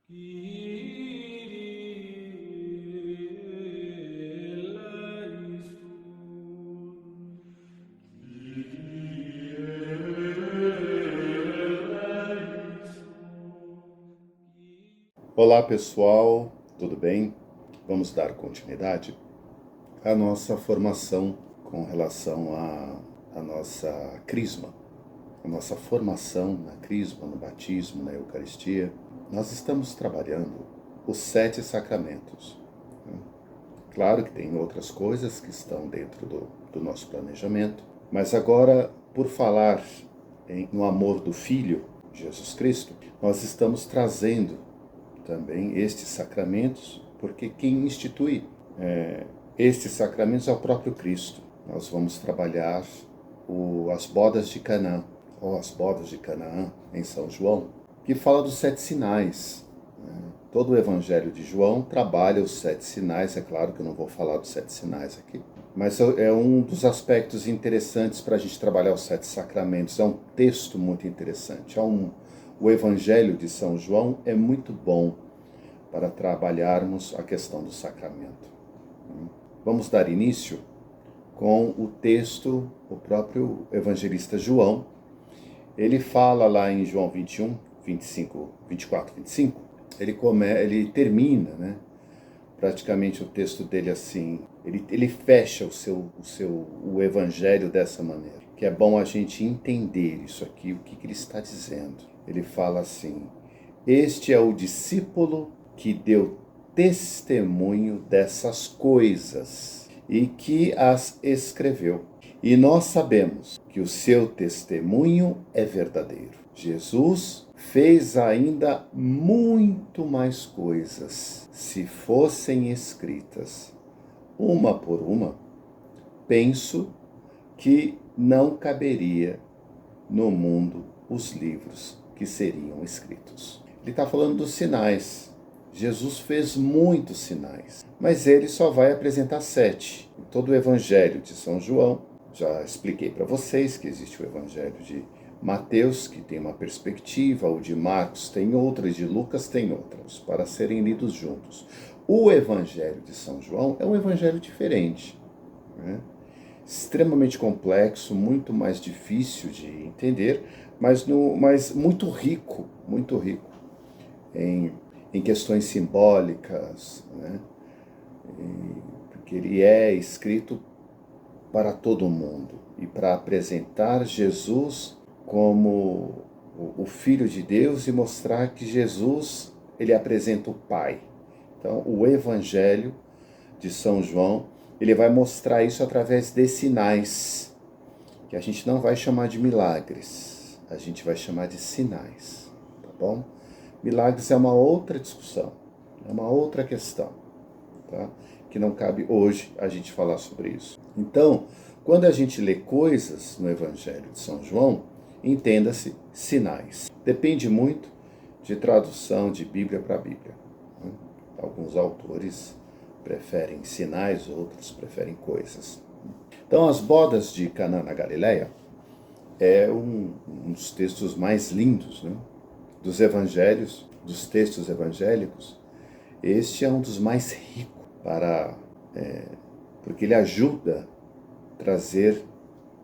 Olá pessoal, tudo bem? Vamos dar continuidade à nossa formação com relação à nossa crisma, a nossa formação na crisma, no batismo, na Eucaristia. Nós estamos trabalhando os 7 sacramentos. Claro que tem outras coisas que estão dentro do nosso planejamento, mas agora, por falar no amor do Filho, Jesus Cristo, nós estamos trazendo também estes sacramentos, porque quem institui estes sacramentos é o próprio Cristo. Nós vamos trabalhar as bodas de Canaã, ou as bodas de Canaã em São João, que fala dos 7 sinais. Todo o Evangelho de João trabalha os 7 sinais. É claro que eu não vou falar dos 7 sinais aqui, mas é um dos aspectos interessantes para a gente trabalhar os 7 sacramentos. É um texto muito interessante. O Evangelho de São João é muito bom para trabalharmos a questão do sacramento. Vamos dar início com o texto, o próprio evangelista João. Ele fala lá em João 21, 25, 24, 25, ele termina, né? Praticamente o texto dele assim, ele fecha o evangelho dessa maneira, que é bom a gente entender isso aqui, o que ele está dizendo. Ele fala assim: este é o discípulo que deu testemunho dessas coisas e que as escreveu. E nós sabemos que o seu testemunho é verdadeiro. Jesus fez ainda muito mais coisas. Se fossem escritas uma por uma, penso que não caberia no mundo os livros que seriam escritos. Ele está falando dos sinais. Jesus fez muitos sinais, mas ele só vai apresentar 7. Em todo o Evangelho de São João, já expliquei para vocês que existe o Evangelho de Mateus, que tem uma perspectiva, o de Marcos tem outra, e de Lucas tem outras, para serem lidos juntos. O Evangelho de São João é um evangelho diferente, né? Extremamente complexo, muito mais difícil de entender, mas muito rico em questões simbólicas, né? Porque ele é escrito para todo mundo e para apresentar Jesus como o Filho de Deus e mostrar que Jesus, ele apresenta o Pai. Então, o Evangelho de São João, ele vai mostrar isso através de sinais, que a gente não vai chamar de milagres, a gente vai chamar de sinais, tá bom? Milagres é uma outra discussão, é uma outra questão, tá? Que não cabe hoje a gente falar sobre isso. Então, quando a gente lê coisas no Evangelho de São João, entenda-se sinais. Depende muito de tradução de Bíblia para Bíblia, né? Alguns autores preferem sinais, outros preferem coisas. Então, as bodas de Caná na Galileia é um dos textos mais lindos, né? Dos evangelhos, dos textos evangélicos. Este é um dos mais ricos porque ele ajuda a trazer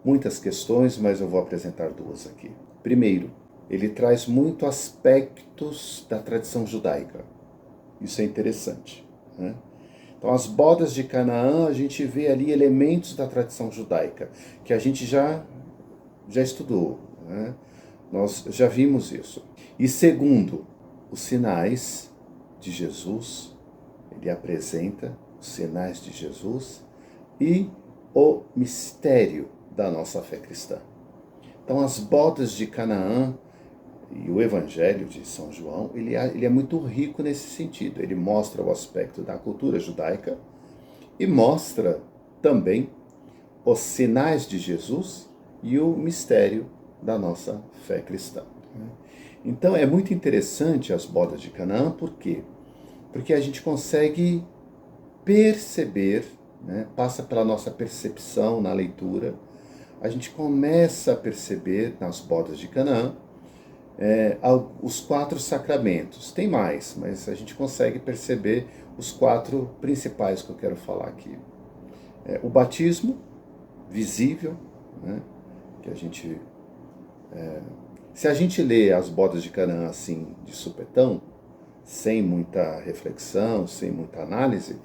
muitas questões, mas eu vou apresentar 2 aqui. Primeiro, ele traz muitos aspectos da tradição judaica. Isso é interessante, né? Então, as bodas de Canaã, a gente vê ali elementos da tradição judaica, que a gente já estudou, né? Nós já vimos isso. E segundo, os sinais de Jesus, ele apresenta os sinais de Jesus e o mistério da nossa fé cristã. Então, as bodas de Canaã e o Evangelho de São João, ele é muito rico nesse sentido. Ele mostra o aspecto da cultura judaica e mostra também os sinais de Jesus e o mistério da nossa fé cristã. Então, é muito interessante as bodas de Canaã, por quê? Porque a gente consegue perceber, né, passa pela nossa percepção na leitura, a gente começa a perceber nas bodas de Canaã os 4 sacramentos. Tem mais, mas a gente consegue perceber os 4 principais que eu quero falar aqui. O batismo visível, né, que a gente... se a gente lê as bodas de Canaã assim, de supetão, sem muita reflexão, sem muita análise,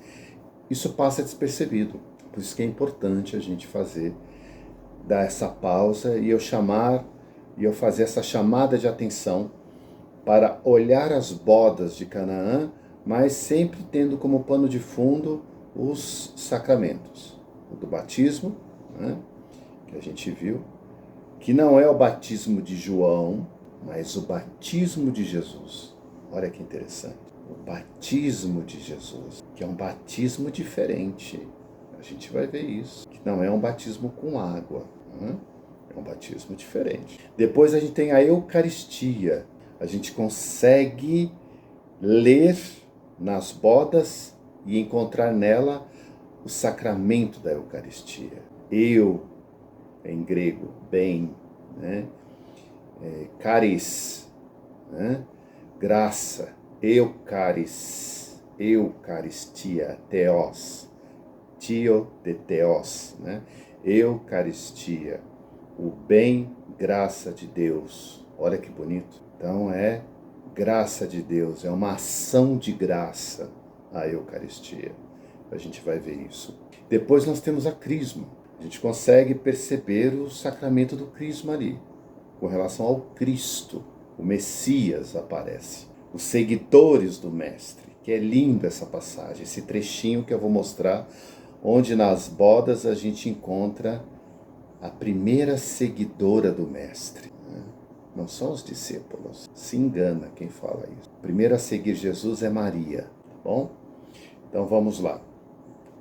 isso passa despercebido. Por isso que é importante a gente dar essa pausa e eu fazer essa chamada de atenção para olhar as bodas de Canaã, mas sempre tendo como pano de fundo os sacramentos. O do batismo, né, que a gente viu, que não é o batismo de João, mas o batismo de Jesus. Olha que interessante. O batismo de Jesus, que é um batismo diferente. A gente vai ver isso. Que não é um batismo com água. Né? É um batismo diferente. Depois a gente tem a Eucaristia. A gente consegue ler nas bodas e encontrar nela o sacramento da Eucaristia. Em grego, bem, né? Caris, né? Graça, Eucaristia, Theos, Tio de Theos, né? Eucaristia, o bem, graça de Deus. Olha que bonito. Então é graça de Deus, é uma ação de graça a Eucaristia. A gente vai ver isso. Depois nós temos a Crisma. A gente consegue perceber o sacramento do Crisma ali, com relação ao Cristo. O Messias aparece. Os seguidores do Mestre. Que é linda essa passagem, esse trechinho que eu vou mostrar, onde nas bodas a gente encontra a primeira seguidora do Mestre. Não são os discípulos. Se engana quem fala isso. A primeira a seguir Jesus é Maria. Tá bom? Então vamos lá.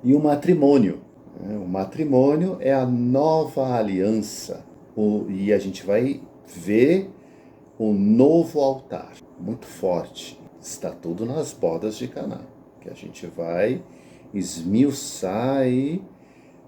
E o matrimônio. O matrimônio é a nova aliança. E a gente vai ver o novo altar. Muito forte. Está tudo nas bodas de Caná. Que a gente vai esmiuçar e...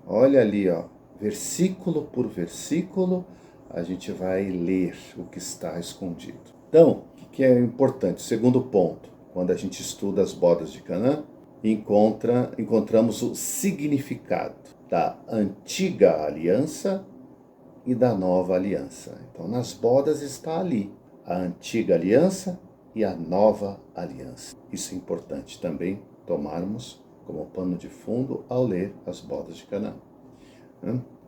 Olha ali, ó. Versículo por versículo, a gente vai ler o que está escondido. Então, o que é importante? Segundo ponto, quando a gente estuda as bodas de Canaã, encontramos o significado da antiga aliança e da nova aliança. Então, nas bodas está ali a antiga aliança e a nova aliança. Isso é importante também tomarmos como pano de fundo ao ler as bodas de Canaã.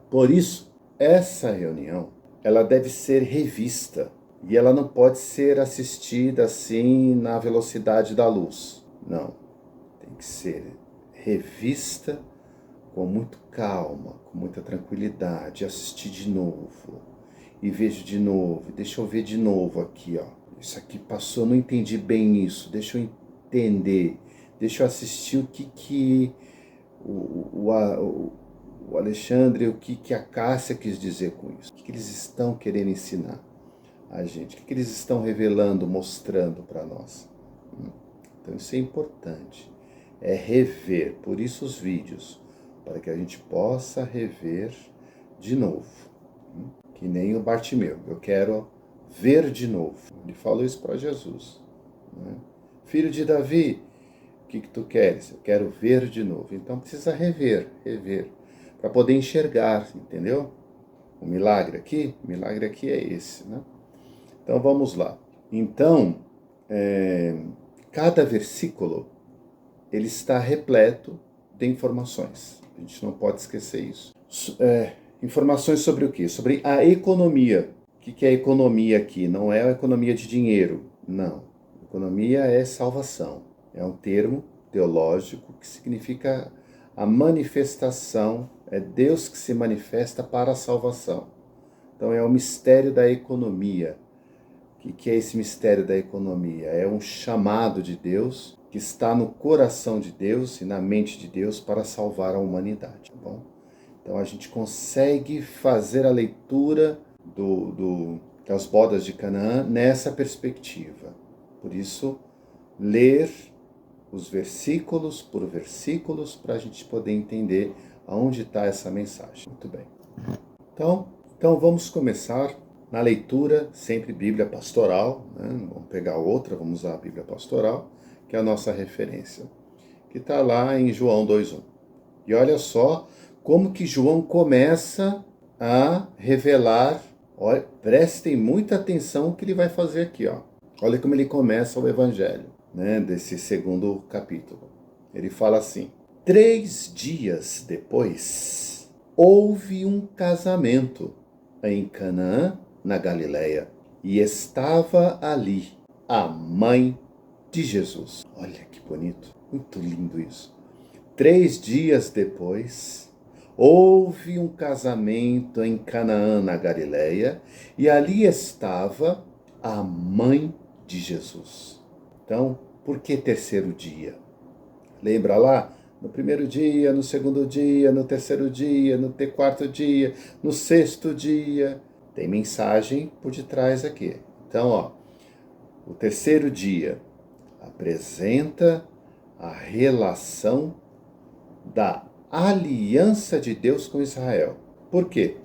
Por isso, essa reunião ela deve ser revista e ela não pode ser assistida assim na velocidade da luz. Não, tem que ser revista com muito calma, com muita tranquilidade, assistir de novo e vejo de novo, deixa eu ver de novo aqui, ó. Isso aqui passou, não entendi bem isso, deixa eu entender, deixa eu assistir o que o Alexandre, o que a Cássia quis dizer com isso, o que eles estão querendo ensinar a gente, o que eles estão revelando, mostrando para nós. Então isso é importante, é rever, por isso os vídeos, para que a gente possa rever de novo, que nem o Bartimeu, eu quero ver de novo. Ele falou isso para Jesus, né? Filho de Davi, o que tu queres? Eu quero ver de novo. Então precisa rever, para poder enxergar, entendeu? O milagre aqui é esse, né? Então vamos lá. Então, cada versículo, ele está repleto de informações. A gente não pode esquecer isso. Informações sobre o quê? Sobre a economia. O que é a economia aqui? Não é a economia de dinheiro, não. Economia é salvação. É um termo teológico que significa a manifestação, é Deus que se manifesta para a salvação. Então é o mistério da economia. O que é esse mistério da economia? É um chamado de Deus que está no coração de Deus e na mente de Deus para salvar a humanidade. Tá bom? Então a gente consegue fazer a leitura das bodas de Canaã nessa perspectiva. Por isso, ler os versículos por versículos para a gente poder entender aonde está essa mensagem. Muito bem. Então vamos começar Na leitura, sempre Bíblia Pastoral, né? Vamos pegar outra, vamos usar a Bíblia Pastoral, que é a nossa referência, que está lá em João 2:1. E olha só como que João começa a revelar. Olha, prestem muita atenção no que ele vai fazer aqui, ó. Olha como ele começa o evangelho, né, desse segundo capítulo. Ele fala assim: 3 dias depois, houve um casamento em Canaã, na Galileia, e estava ali a mãe de Jesus. Olha que bonito, muito lindo isso. 3 dias depois, houve um casamento em Canaã, na Galileia, e ali estava a mãe de Jesus. Então, por que terceiro dia? Lembra lá? No primeiro dia, no segundo dia, no terceiro dia, no quarto dia, no sexto dia. Tem mensagem por detrás aqui. Então, ó, o terceiro dia apresenta a relação da aliança de Deus com Israel. Por quê?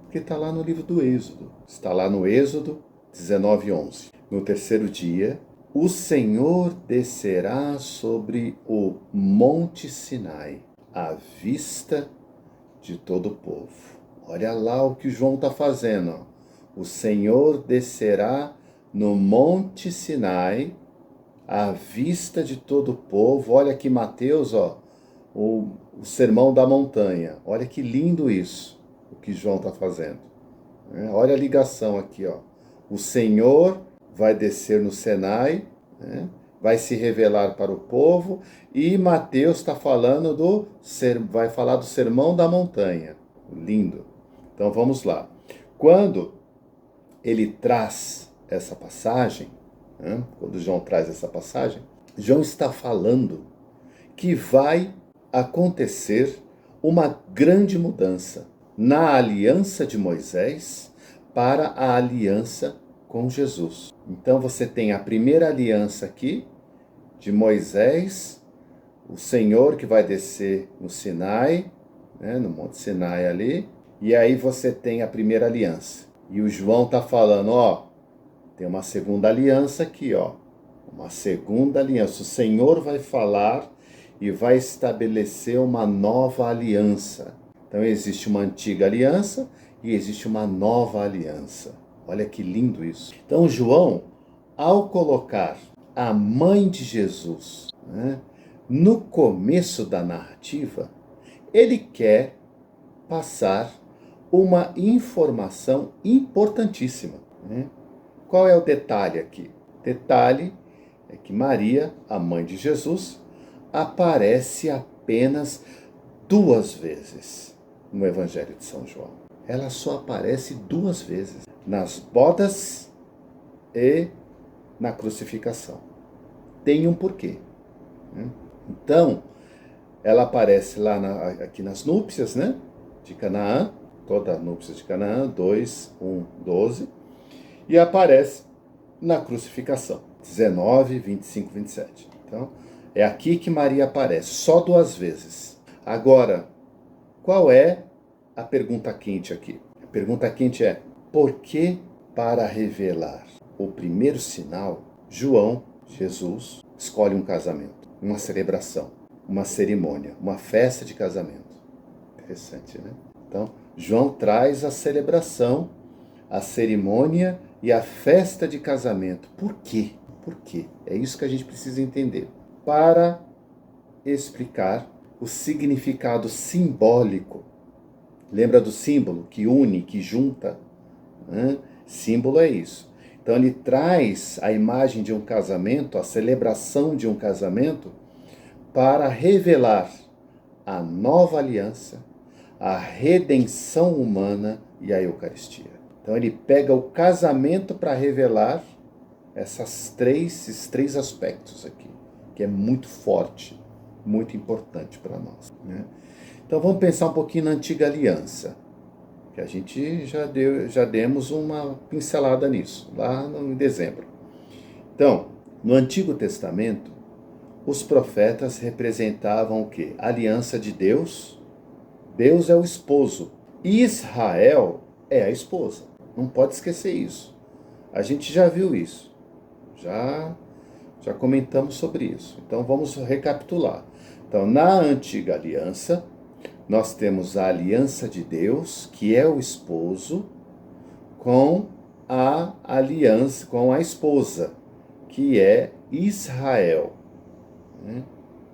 Porque está lá no livro do Êxodo. Está lá no Êxodo 19:11. No terceiro dia, o Senhor descerá sobre o Monte Sinai, à vista de todo o povo. Olha lá o que João está fazendo. Ó. O Senhor descerá no Monte Sinai, à vista de todo o povo. Olha aqui Mateus, ó, o Sermão da Montanha. Olha que lindo isso, o que João está fazendo. Olha a ligação aqui, ó. O Senhor vai descer no Sinai, né? Vai se revelar para o povo, e Mateus está falando vai falar do Sermão da Montanha. Lindo. Então vamos lá. Quando ele traz essa passagem, né? Quando João traz essa passagem, João está falando que vai acontecer uma grande mudança na aliança de Moisés para a aliança com Jesus. Então você tem a primeira aliança aqui de Moisés, o Senhor que vai descer no Sinai, né, no Monte Sinai ali, e aí você tem a primeira aliança. E o João está falando, ó, tem uma segunda aliança aqui, ó, uma segunda aliança. O Senhor vai falar e vai estabelecer uma nova aliança. Então existe uma antiga aliança e existe uma nova aliança. Olha que lindo isso. Então João, ao colocar a mãe de Jesus, né, no começo da narrativa, ele quer passar uma informação importantíssima. Né? Qual é o detalhe aqui? O detalhe é que Maria, a mãe de Jesus, aparece apenas 2 vezes no Evangelho de São João. Ela só aparece 2 vezes, nas bodas e na crucificação. Tem um porquê. Então, ela aparece lá aqui nas núpcias, né, de Canaã, toda a núpcia de Canaã, 2:1-12, e aparece na crucificação, 19, 25, 27. Então, é aqui que Maria aparece, só 2 vezes. Agora, qual é a pergunta quente aqui? A pergunta quente é: por que, para revelar o primeiro sinal, Jesus, escolhe um casamento, uma celebração, uma cerimônia, uma festa de casamento? Interessante, né? Então, João traz a celebração, a cerimônia e a festa de casamento. Por quê? Por quê? É isso que a gente precisa entender. Para explicar o significado simbólico. Lembra do símbolo que une, que junta? Símbolo é isso. Então ele traz a imagem de um casamento, a celebração de um casamento, para revelar a nova aliança, a redenção humana e a Eucaristia. Então ele pega o casamento para revelar esses três aspectos aqui, que é muito forte, muito importante para nós. Né? Então vamos pensar um pouquinho na antiga aliança, que a gente já demos uma pincelada nisso, lá em dezembro. Então, no Antigo Testamento, os profetas representavam o quê? A aliança de Deus. Deus é o esposo. Israel é a esposa. Não pode esquecer isso. A gente já viu isso. Já comentamos sobre isso. Então vamos recapitular. Então, na antiga aliança, nós temos a aliança de Deus, que é o esposo, com a aliança, com a esposa, que é Israel. Né?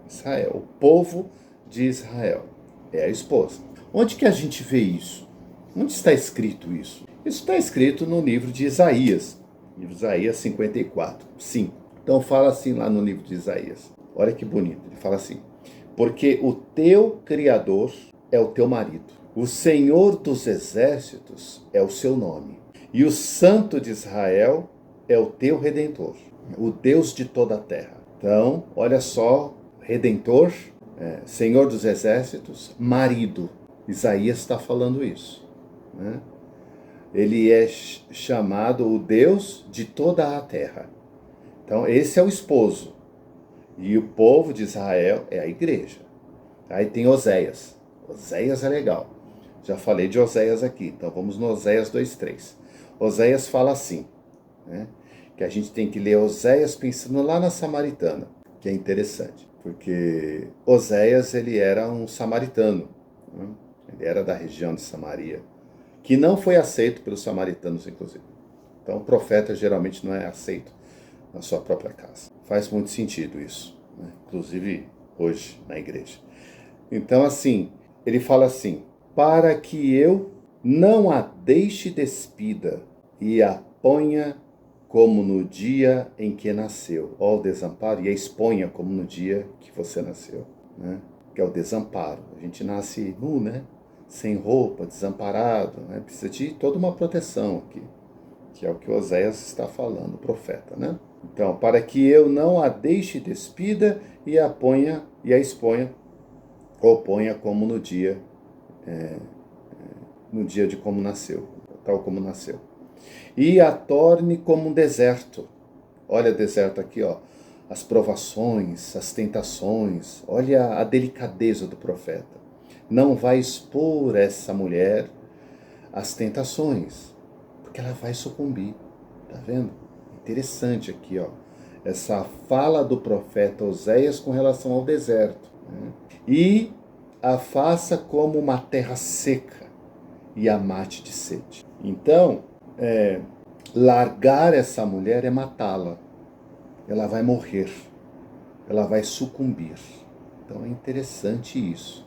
Israel, o povo de Israel. É a esposa. Onde que a gente vê isso? Onde está escrito isso? Isso está escrito no livro de Isaías. Livro de Isaías 54, 5. Então fala assim lá no livro de Isaías. Olha que bonito. Ele fala assim: porque o teu Criador é o teu marido. O Senhor dos exércitos é o seu nome. E o Santo de Israel é o teu Redentor. O Deus de toda a terra. Então, olha só, Redentor, Senhor dos exércitos, marido. Isaías está falando isso. Né? Ele é chamado o Deus de toda a terra. Então, esse é o esposo. E o povo de Israel é a igreja. Aí tem Oséias. Oséias é legal. Já falei de Oséias aqui. Então, vamos no Oséias 2:3. Oséias fala assim, né? Que a gente tem que ler Oséias pensando lá na Samaritana, que é interessante. Porque Oséias, ele era um samaritano. Né? Ele era da região de Samaria, que não foi aceito pelos samaritanos, inclusive. Então, o profeta geralmente não é aceito na sua própria casa. Faz muito sentido isso, né? Inclusive hoje na igreja. Então, assim, ele fala assim: para que eu não a deixe despida e a ponha como no dia em que nasceu. Ó, o desamparo, e a exponha como no dia que você nasceu, né? Que é o desamparo. A gente nasce nu, né? Sem roupa, desamparado, né? Precisa de toda uma proteção aqui, que é o que Oséias está falando, o profeta, né? Então, para que eu não a deixe despida e a ponha e a exponha, ou ponha como no dia de como nasceu, tal como nasceu. E a torne como um deserto. Olha o deserto aqui, ó. As provações, as tentações. Olha a delicadeza do profeta. Não vai expor essa mulher às tentações, porque ela vai sucumbir. Tá vendo? Interessante aqui, ó. Essa fala do profeta Oséias com relação ao deserto. Né? E a faça como uma terra seca e a mate de sede. Então, largar essa mulher é matá-la. Ela vai morrer. Ela vai sucumbir. Então é interessante isso.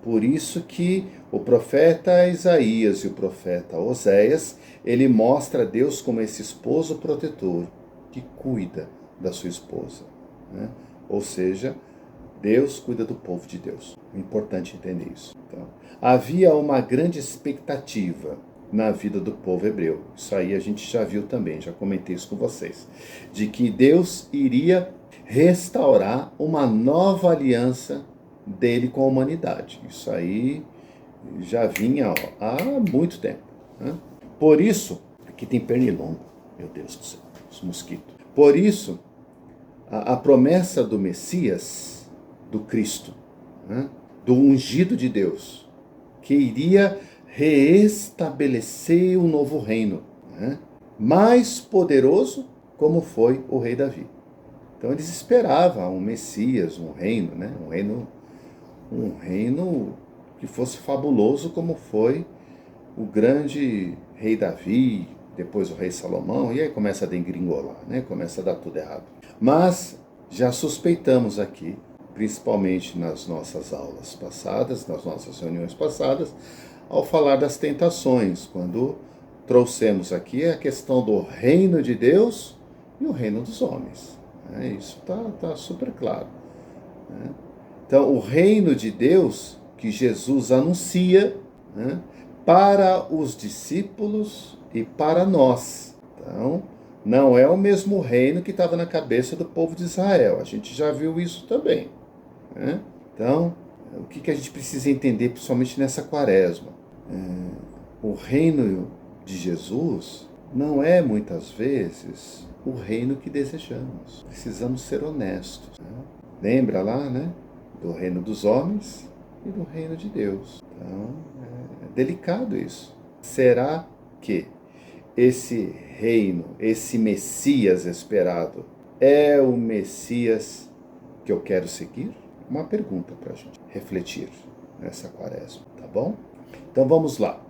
Por isso que o profeta Isaías e o profeta Oséias, ele mostra Deus como esse esposo protetor que cuida da sua esposa. Né? Ou seja, Deus cuida do povo de Deus. É importante entender isso. Então, havia uma grande expectativa na vida do povo hebreu. Isso aí a gente já viu também, já comentei isso com vocês. De que Deus iria restaurar uma nova aliança dele com a humanidade. Isso aí já vinha há muito tempo. Né? Por isso, aqui tem pernilongo, meu Deus do céu, os mosquitos. Por isso, a promessa do Messias, do Cristo, né? Do ungido de Deus, que iria reestabelecer um novo reino, né? Mais poderoso como foi o rei Davi. Então eles esperavam um Messias, um reino, né? Um reino que fosse fabuloso como foi o grande rei Davi, depois o rei Salomão, e aí começa a degringolar, né? Começa a dar tudo errado. Mas já suspeitamos aqui, principalmente nas nossas aulas passadas, nas nossas reuniões passadas, ao falar das tentações, quando trouxemos aqui a questão do reino de Deus e o reino dos homens. Isso está super claro. Né? Então, o reino de Deus que Jesus anuncia, né, para os discípulos e para nós. Então, não é o mesmo reino que estava na cabeça do povo de Israel. A gente já viu isso também. Né? Então, o que a gente precisa entender, principalmente nessa quaresma? O reino de Jesus não é, muitas vezes, o reino que desejamos. Precisamos ser honestos. Né? Lembra lá, né? Do reino dos homens e do reino de Deus. Então, é delicado isso. Será que esse reino, esse Messias esperado, é o Messias que eu quero seguir? Uma pergunta para a gente refletir nessa quaresma, tá bom? Então vamos lá.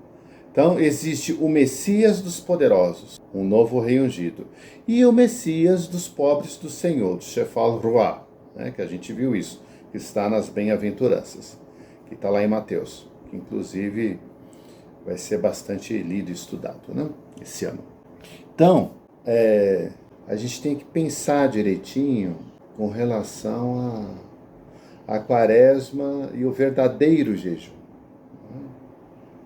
Então existe o Messias dos poderosos, um novo rei ungido, e o Messias dos pobres do Senhor, do Shefal Ruah, né, que a gente viu isso, que está nas bem-aventuranças, que está lá em Mateus, que inclusive vai ser bastante lido e estudado, né, esse ano. Então, a gente tem que pensar direitinho com relação à quaresma e o verdadeiro jejum,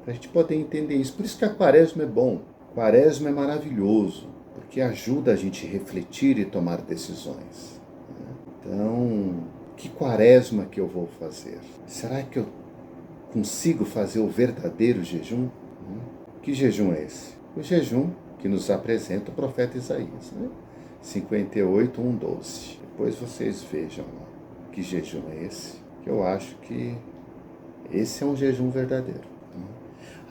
para a gente poder entender isso. Por isso que a quaresma é bom, quaresma é maravilhoso, porque ajuda a gente a refletir e tomar decisões. Então, que quaresma que eu vou fazer? Será que eu consigo fazer o verdadeiro jejum? Que jejum é esse? O jejum que nos apresenta o profeta Isaías, né? 58, 1, 12. Depois vocês vejam lá que jejum é esse, que eu acho que esse é um jejum verdadeiro.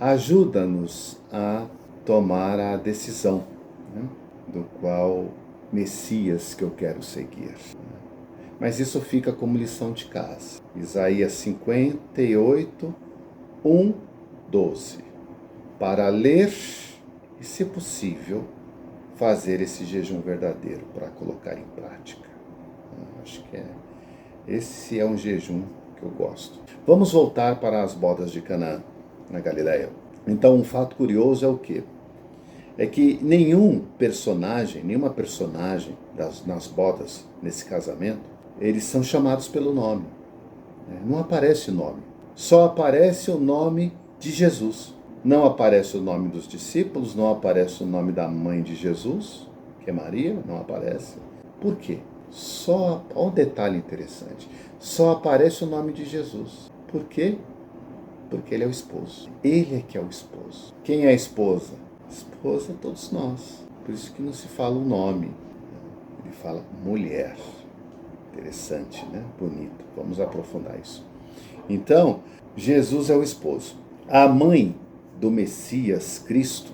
Ajuda-nos a tomar a decisão, né, do qual Messias que eu quero seguir. Mas isso fica como lição de casa. Isaías 58, 1, 12. Para ler e, se possível, fazer esse jejum verdadeiro para colocar em prática. Acho que esse é um jejum que eu gosto. Vamos voltar para as bodas de Canaã, na Galileia. Então, um fato curioso é o quê? É que nenhuma personagem nas bodas, nesse casamento, eles são chamados pelo nome. Não aparece o nome. Só aparece o nome de Jesus. Não aparece o nome dos discípulos, não aparece o nome da mãe de Jesus, que é Maria, não aparece. Por quê? Olha um detalhe interessante. Só aparece o nome de Jesus. Por quê? Porque ele é o esposo. Ele é que é o esposo. Quem é a esposa? A esposa é todos nós. Por isso que não se fala o nome. Ele fala mulher. Interessante, né? Bonito. Vamos aprofundar isso. Então, Jesus é o esposo. A mãe do Messias Cristo,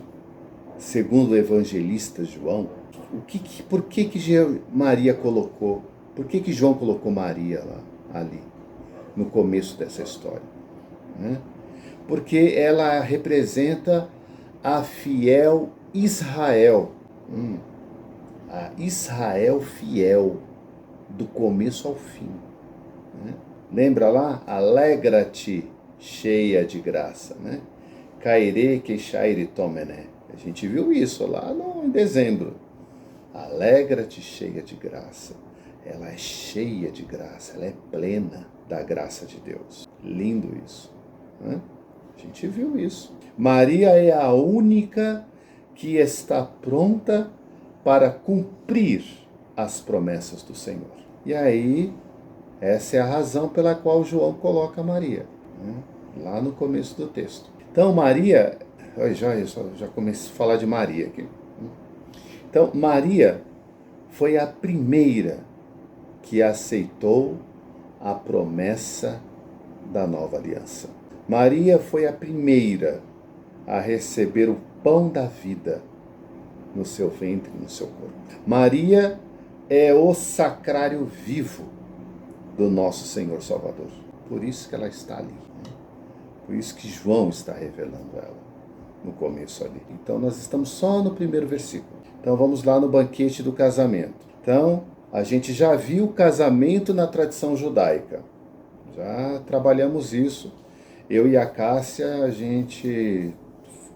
segundo o evangelista João, por que Maria colocou? Por que João colocou Maria ali, no começo dessa história? Porque ela representa a fiel Israel, a Israel fiel, do começo ao fim. Lembra lá? Alegra-te, cheia de graça, né? Caire que shaire tomene. A gente viu isso lá em dezembro. Alegra-te, cheia de graça. Ela é cheia de graça, ela é plena da graça de Deus. Lindo isso, né? A gente viu isso. Maria é a única que está pronta para cumprir as promessas do Senhor. E aí, essa é a razão pela qual João coloca Maria, né, lá no começo do texto. Então, Maria, eu já comecei a falar de Maria aqui. Então, Maria foi a primeira que aceitou a promessa da nova aliança. Maria foi a primeira a receber o pão da vida no seu ventre, no seu corpo. Maria é o sacrário vivo do nosso Senhor Salvador. Por isso que ela está ali. Por isso que João está revelando ela no começo ali. Então nós estamos só no primeiro versículo. Então vamos lá no banquete do casamento. Então a gente já viu o casamento na tradição judaica. Já trabalhamos isso. Eu e a Cássia,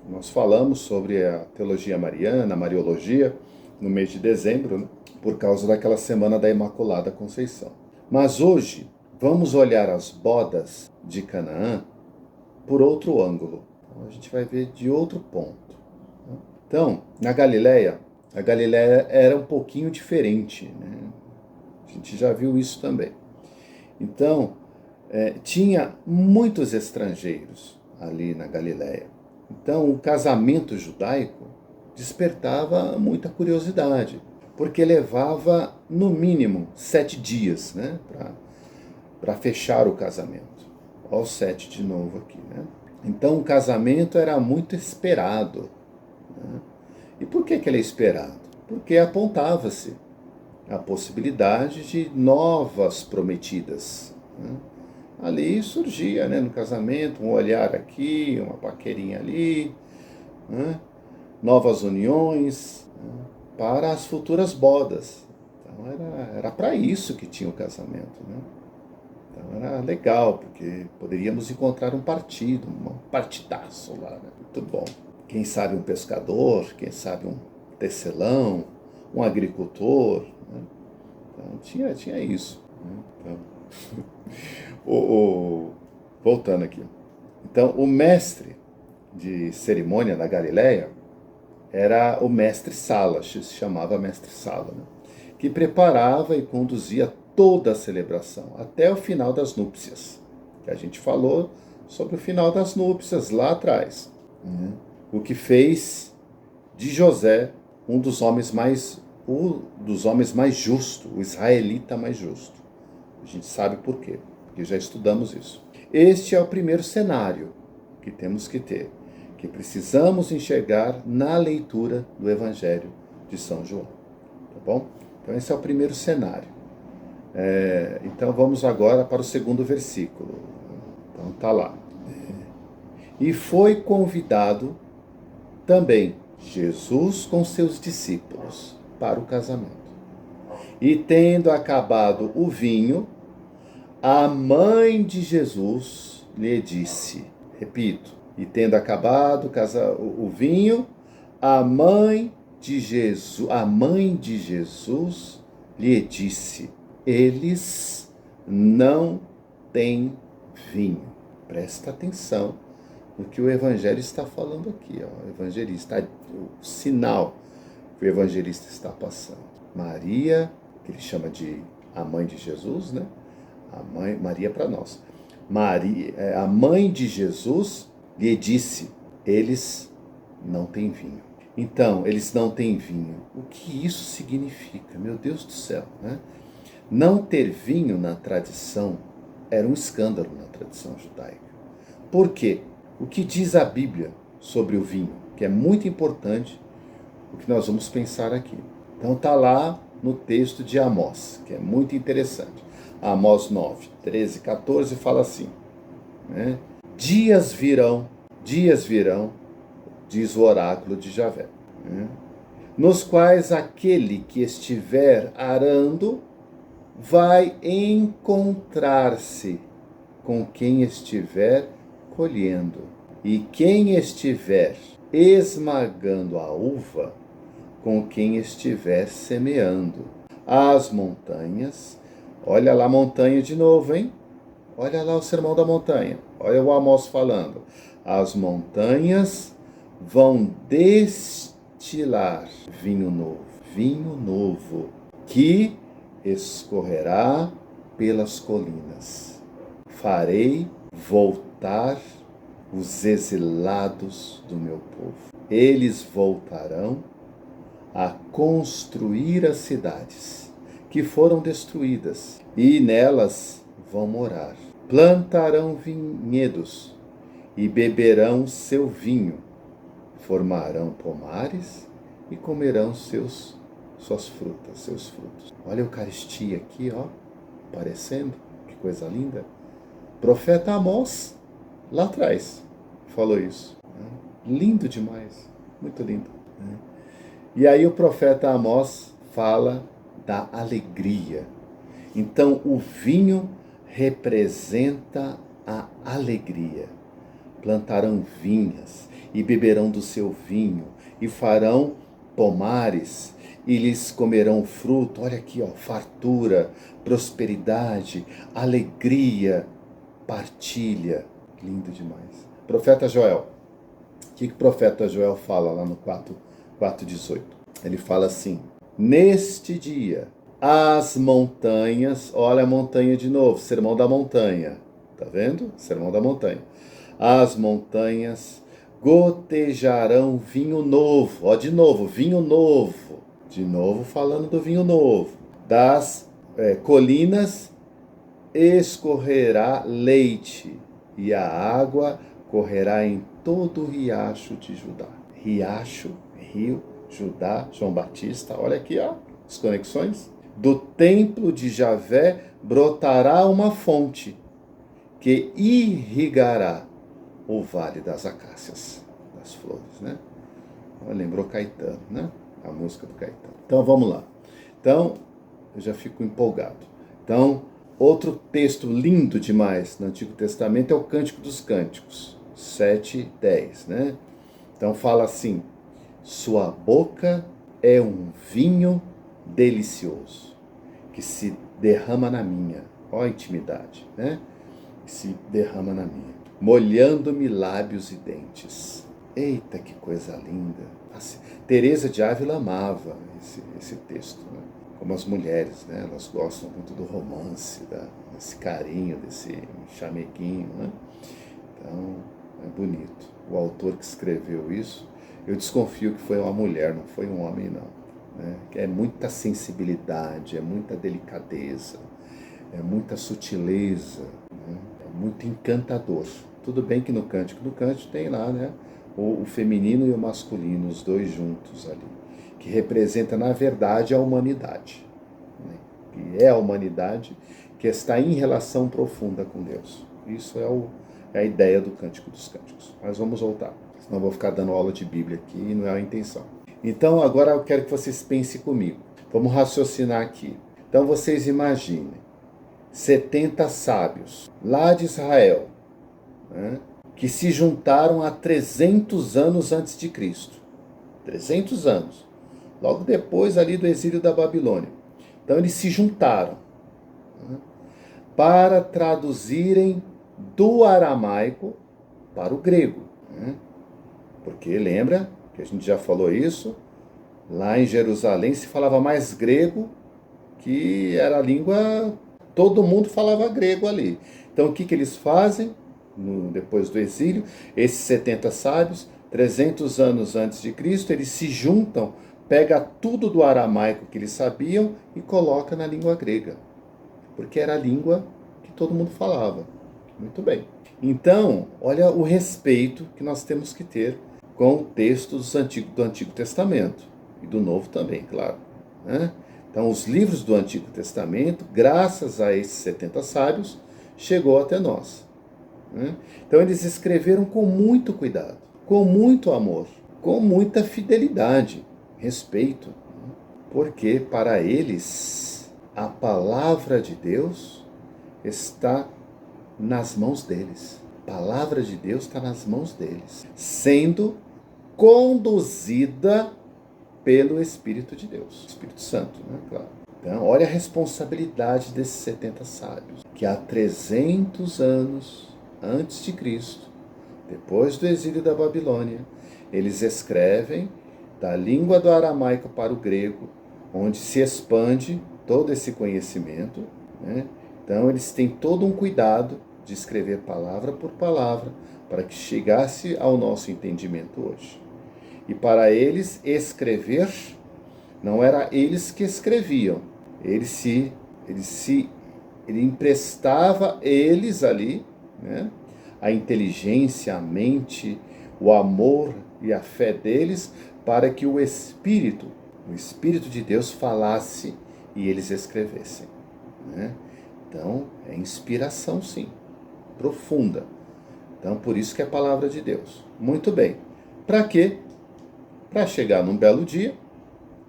nós falamos sobre a teologia mariana, a mariologia, no mês de dezembro, né, por causa daquela semana da Imaculada Conceição. Mas hoje, vamos olhar as bodas de Canaã por outro ângulo. Então, a gente vai ver de outro ponto. Então, na Galileia, a Galileia era um pouquinho diferente, né? A gente já viu isso também. Então, tinha muitos estrangeiros ali na Galileia. Então, o casamento judaico despertava muita curiosidade, porque levava, no mínimo, 7 dias, né, para fechar o casamento. Olha o 7 de novo aqui, né? Então, o casamento era muito esperado, né? E por que ele é esperado? Porque apontava-se a possibilidade de novas prometidas, né? Ali surgia, né, no casamento, um olhar aqui, uma paquerinha ali, né, novas uniões, né, para as futuras bodas. Então era para isso que tinha o casamento, né? Então era legal, porque poderíamos encontrar um partido, um partidaço lá, né? Muito bom. Quem sabe um pescador, quem sabe um tecelão, um agricultor, né? Então tinha isso, né? Então, voltando aqui. Então, o mestre de cerimônia na Galileia era o mestre Sala, se chamava mestre Sala, né? Que preparava e conduzia toda a celebração, até o final das núpcias. Que a gente falou sobre o final das núpcias lá atrás, né? O que fez de José um dos homens mais justos, o israelita mais justo. A gente sabe por quê, porque já estudamos isso. Este é o primeiro cenário que temos que ter, que precisamos enxergar na leitura do Evangelho de São João. Tá bom? Então esse é o primeiro cenário. Então vamos agora para o segundo versículo. Então tá lá. E foi convidado também Jesus com seus discípulos para o casamento. E tendo acabado o vinho, a mãe de Jesus lhe disse, repito, e tendo acabado o vinho, a mãe de Jesus lhe disse, eles não têm vinho. Presta atenção no que o evangelho está falando aqui, ó. O evangelista, o sinal que o evangelista está passando. Maria, que ele chama de a mãe de Jesus, né? Maria para nós. A mãe de Jesus lhe disse, eles não têm vinho. Então, eles não têm vinho. O que isso significa? Meu Deus do céu, né? Não ter vinho na tradição era um escândalo na tradição judaica. Por quê? O que diz a Bíblia sobre o vinho? Que é muito importante o que nós vamos pensar aqui. Então está lá no texto de Amós, que é muito interessante. Amós 9, 13 e 14 fala assim, né? Dias virão, diz o oráculo de Javé, né? Nos quais aquele que estiver arando vai encontrar-se com quem estiver colhendo, e quem estiver esmagando a uva, com quem estiver semeando. As montanhas, olha lá a montanha de novo, hein? Olha lá o sermão da montanha, olha o Amós falando. As montanhas vão destilar vinho novo, que escorrerá pelas colinas. Farei voltar os exilados do meu povo. Eles voltarão a construir as cidades que foram destruídas, e nelas vão morar. Plantarão vinhedos e beberão seu vinho, formarão pomares e comerão suas frutas, seus frutos. Olha a Eucaristia aqui, ó, aparecendo, que coisa linda. Profeta Amós, lá atrás, falou isso. Lindo demais, muito lindo. E aí o profeta Amós fala da alegria. Então o vinho representa a alegria. Plantarão vinhas e beberão do seu vinho e farão pomares e lhes comerão fruto. Olha aqui, ó, fartura, prosperidade, alegria, partilha. Lindo demais. Profeta Joel. O que o profeta Joel fala lá no 4:18? Ele fala assim: neste dia as montanhas, olha a montanha de novo, sermão da montanha, tá vendo? Sermão da montanha. As montanhas gotejarão vinho novo, ó, de novo, vinho novo, de novo falando do vinho novo. Das colinas escorrerá leite, e a água correrá em todo o riacho de Judá. Riacho, rio, Judá, João Batista, olha aqui, ó, as conexões. Do templo de Javé brotará uma fonte que irrigará o vale das acácias, das flores, né? Lembrou Caetano, né? A música do Caetano. Então vamos lá. Então, eu já fico empolgado. Então, outro texto lindo demais no Antigo Testamento é o Cântico dos Cânticos, 7:10, né? Então fala assim: sua boca é um vinho delicioso, que se derrama na minha. Ó a intimidade, né? Que se derrama na minha, molhando-me lábios e dentes. Eita, que coisa linda! Assim, Teresa de Ávila amava esse texto, né? Como as mulheres, né? Elas gostam muito do romance, desse carinho, desse chameguinho, né? Então, é bonito. O autor que escreveu isso, eu desconfio que foi uma mulher, não foi um homem, não. Né? É muita sensibilidade, é muita delicadeza, é muita sutileza, né? É muito encantador. Tudo bem que no Cântico do Cântico tem lá, né, o feminino e o masculino, os dois juntos ali, que representa, na verdade, a humanidade. Né? Que é a humanidade que está em relação profunda com Deus. Isso é a ideia do Cântico dos Cânticos. Mas vamos voltar, senão eu vou ficar dando aula de Bíblia aqui e não é a intenção. Então, agora eu quero que vocês pensem comigo. Vamos raciocinar aqui. Então, vocês imaginem 70 sábios lá de Israel, né, que se juntaram há 300 anos antes de Cristo. 300 anos. Logo depois ali do exílio da Babilônia. Então, eles se juntaram, né, para traduzirem do aramaico para o grego. Né? Porque lembra que a gente já falou isso, lá em Jerusalém se falava mais grego, que era a língua, todo mundo falava grego ali. Então o que eles fazem depois do exílio? Esses 70 sábios, 300 anos antes de Cristo, eles se juntam, pega tudo do aramaico que eles sabiam e coloca na língua grega, porque era a língua que todo mundo falava. Muito bem. Então, olha o respeito que nós temos que ter com o texto do Antigo Testamento e do Novo também, claro. Né? Então, os livros do Antigo Testamento, graças a esses 70 sábios, chegou até nós. Né? Então, eles escreveram com muito cuidado, com muito amor, com muita fidelidade, respeito, porque para eles a palavra de Deus está nas mãos deles. A palavra de Deus está nas mãos deles, sendo conduzida pelo Espírito de Deus, Espírito Santo, né? Claro. Então, olha a responsabilidade desses 70 sábios, que há 300 anos antes de Cristo, depois do exílio da Babilônia, eles escrevem da língua do aramaico para o grego, onde se expande todo esse conhecimento, né? Então, eles têm todo um cuidado de escrever palavra por palavra para que chegasse ao nosso entendimento hoje. E para eles, escrever não era eles que escreviam, ele emprestava eles ali, né, a inteligência, a mente, o amor e a fé deles para que o Espírito de Deus falasse e eles escrevessem. Né? Então, é inspiração, sim, profunda. Então, por isso que é a palavra de Deus. Muito bem. Para quê? Para chegar num belo dia,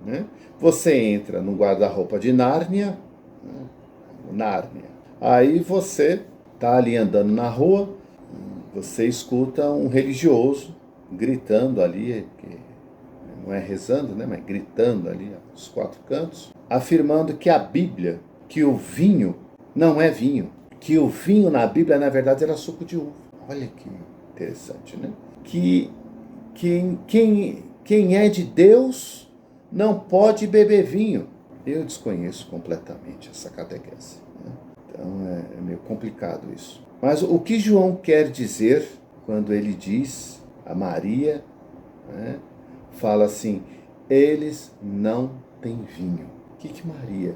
né? Você entra no guarda-roupa de Nárnia, né? Nárnia. Aí você está ali andando na rua, você escuta um religioso gritando ali, que não é rezando, né? Mas gritando ali aos quatro cantos, afirmando que a Bíblia, que o vinho não é vinho, que o vinho na Bíblia, na verdade, era suco de uva. Olha que interessante, né? Que quem é de Deus não pode beber vinho. Eu desconheço completamente essa catequese. Né? Então é meio complicado isso. Mas o que João quer dizer quando ele diz a Maria, né, fala assim, eles não têm vinho. O que Maria,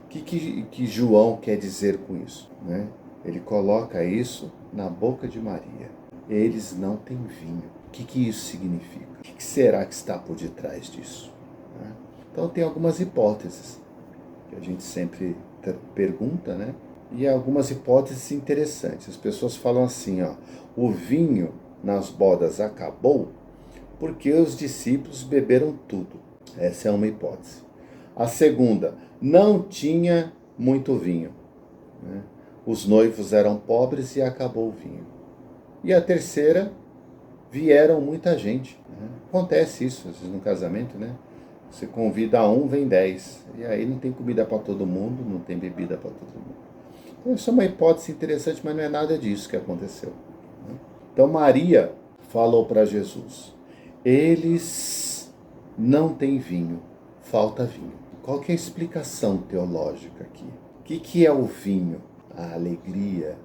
que João quer dizer com isso? Né? Ele coloca isso na boca de Maria. Eles não têm vinho. O que isso significa? O que será que está por detrás disso? Então tem algumas hipóteses que a gente sempre pergunta, né? E algumas hipóteses interessantes. As pessoas falam assim, ó, o vinho nas bodas acabou porque os discípulos beberam tudo. Essa é uma hipótese. A segunda, não tinha muito vinho, né? Os noivos eram pobres e acabou o vinho. E a terceira, vieram muita gente, né? Acontece isso, às vezes no casamento, né? Você convida um, vem 10. E aí não tem comida para todo mundo, não tem bebida para todo mundo. Então isso é uma hipótese interessante, mas não é nada disso que aconteceu, né? Então Maria falou para Jesus, eles não têm vinho, falta vinho. Qual que é a explicação teológica aqui? O que é o vinho? A alegria,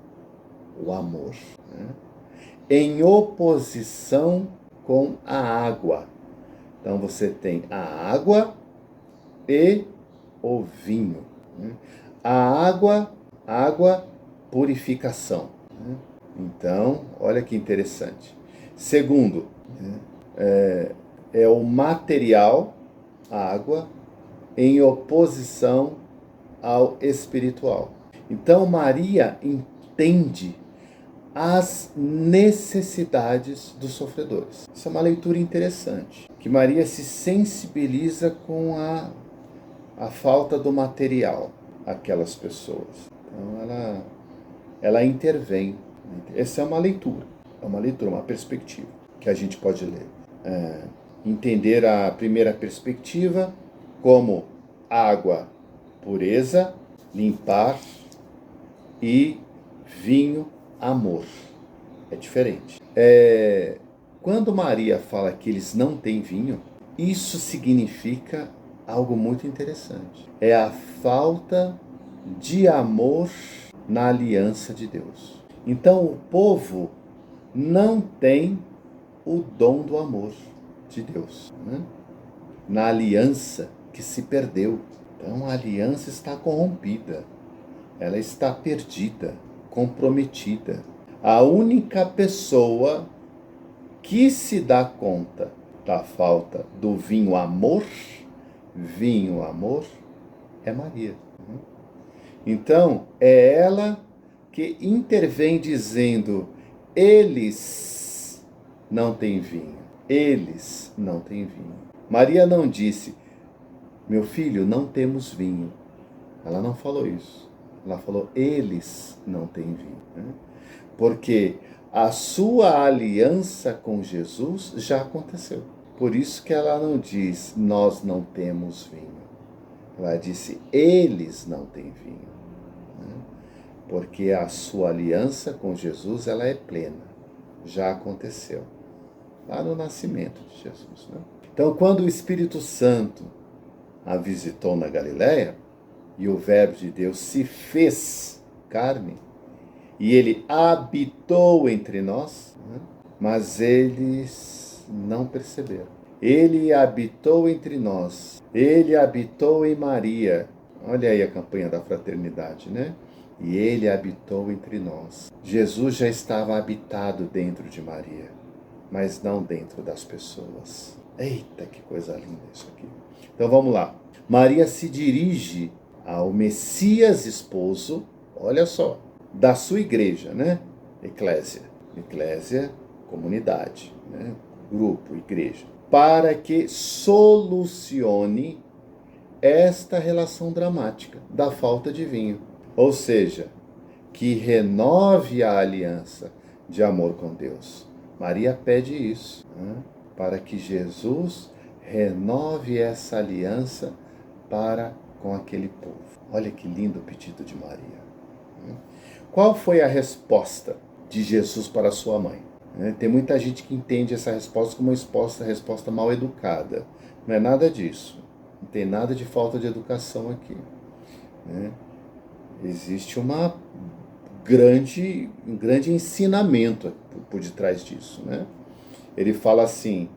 o amor, né? Em oposição com a água. Então você tem a água e o vinho, né? A água, purificação, né? Então, olha que interessante. Segundo, é o material, a água, em oposição ao espiritual. Então Maria entende as necessidades dos sofredores. Isso é uma leitura interessante, que Maria se sensibiliza com a falta do material aquelas pessoas. Então ela intervém. Essa é uma leitura, uma perspectiva que a gente pode ler. Entender a primeira perspectiva como água, pureza, limpar, e vinho, amor. É diferente. Quando Maria fala que eles não têm vinho, isso significa algo muito interessante. É a falta de amor na aliança de Deus. Então o povo não tem o dom do amor de Deus, né? Na aliança que se perdeu. Então a aliança está corrompida, ela está perdida, comprometida. A única pessoa que se dá conta da falta do vinho amor, é Maria. Então, é ela que intervém dizendo, eles não têm vinho, eles não têm vinho. Maria não disse, meu filho, não temos vinho. Ela não falou isso. Ela falou, eles não têm vinho, né? Porque a sua aliança com Jesus já aconteceu. Por isso que ela não diz, nós não temos vinho. Ela disse, eles não têm vinho, né? Porque a sua aliança com Jesus, ela é plena. Já aconteceu. Lá no nascimento de Jesus, né? Então, quando o Espírito Santo a visitou na Galileia, e o Verbo de Deus se fez carne, e ele habitou entre nós, né? Mas eles não perceberam. Ele habitou entre nós, ele habitou em Maria. Olha aí a campanha da fraternidade, né? E ele habitou entre nós. Jesus já estava habitado dentro de Maria, mas não dentro das pessoas. Eita, que coisa linda isso aqui. Então vamos lá. Maria se dirige ao Messias esposo, olha só, da sua igreja, né? Eclésia, comunidade, né? Grupo, igreja, para que solucione esta relação dramática da falta de vinho. Ou seja, que renove a aliança de amor com Deus. Maria pede isso, né? Para que Jesus renove essa aliança para com aquele povo. Olha que lindo o pedido de Maria. Qual foi a resposta de Jesus para sua mãe? Tem muita gente que entende essa resposta como uma resposta mal educada. Não é nada disso. Não tem nada de falta de educação aqui, né? Existe um grande ensinamento por detrás disso, né? Ele fala assim,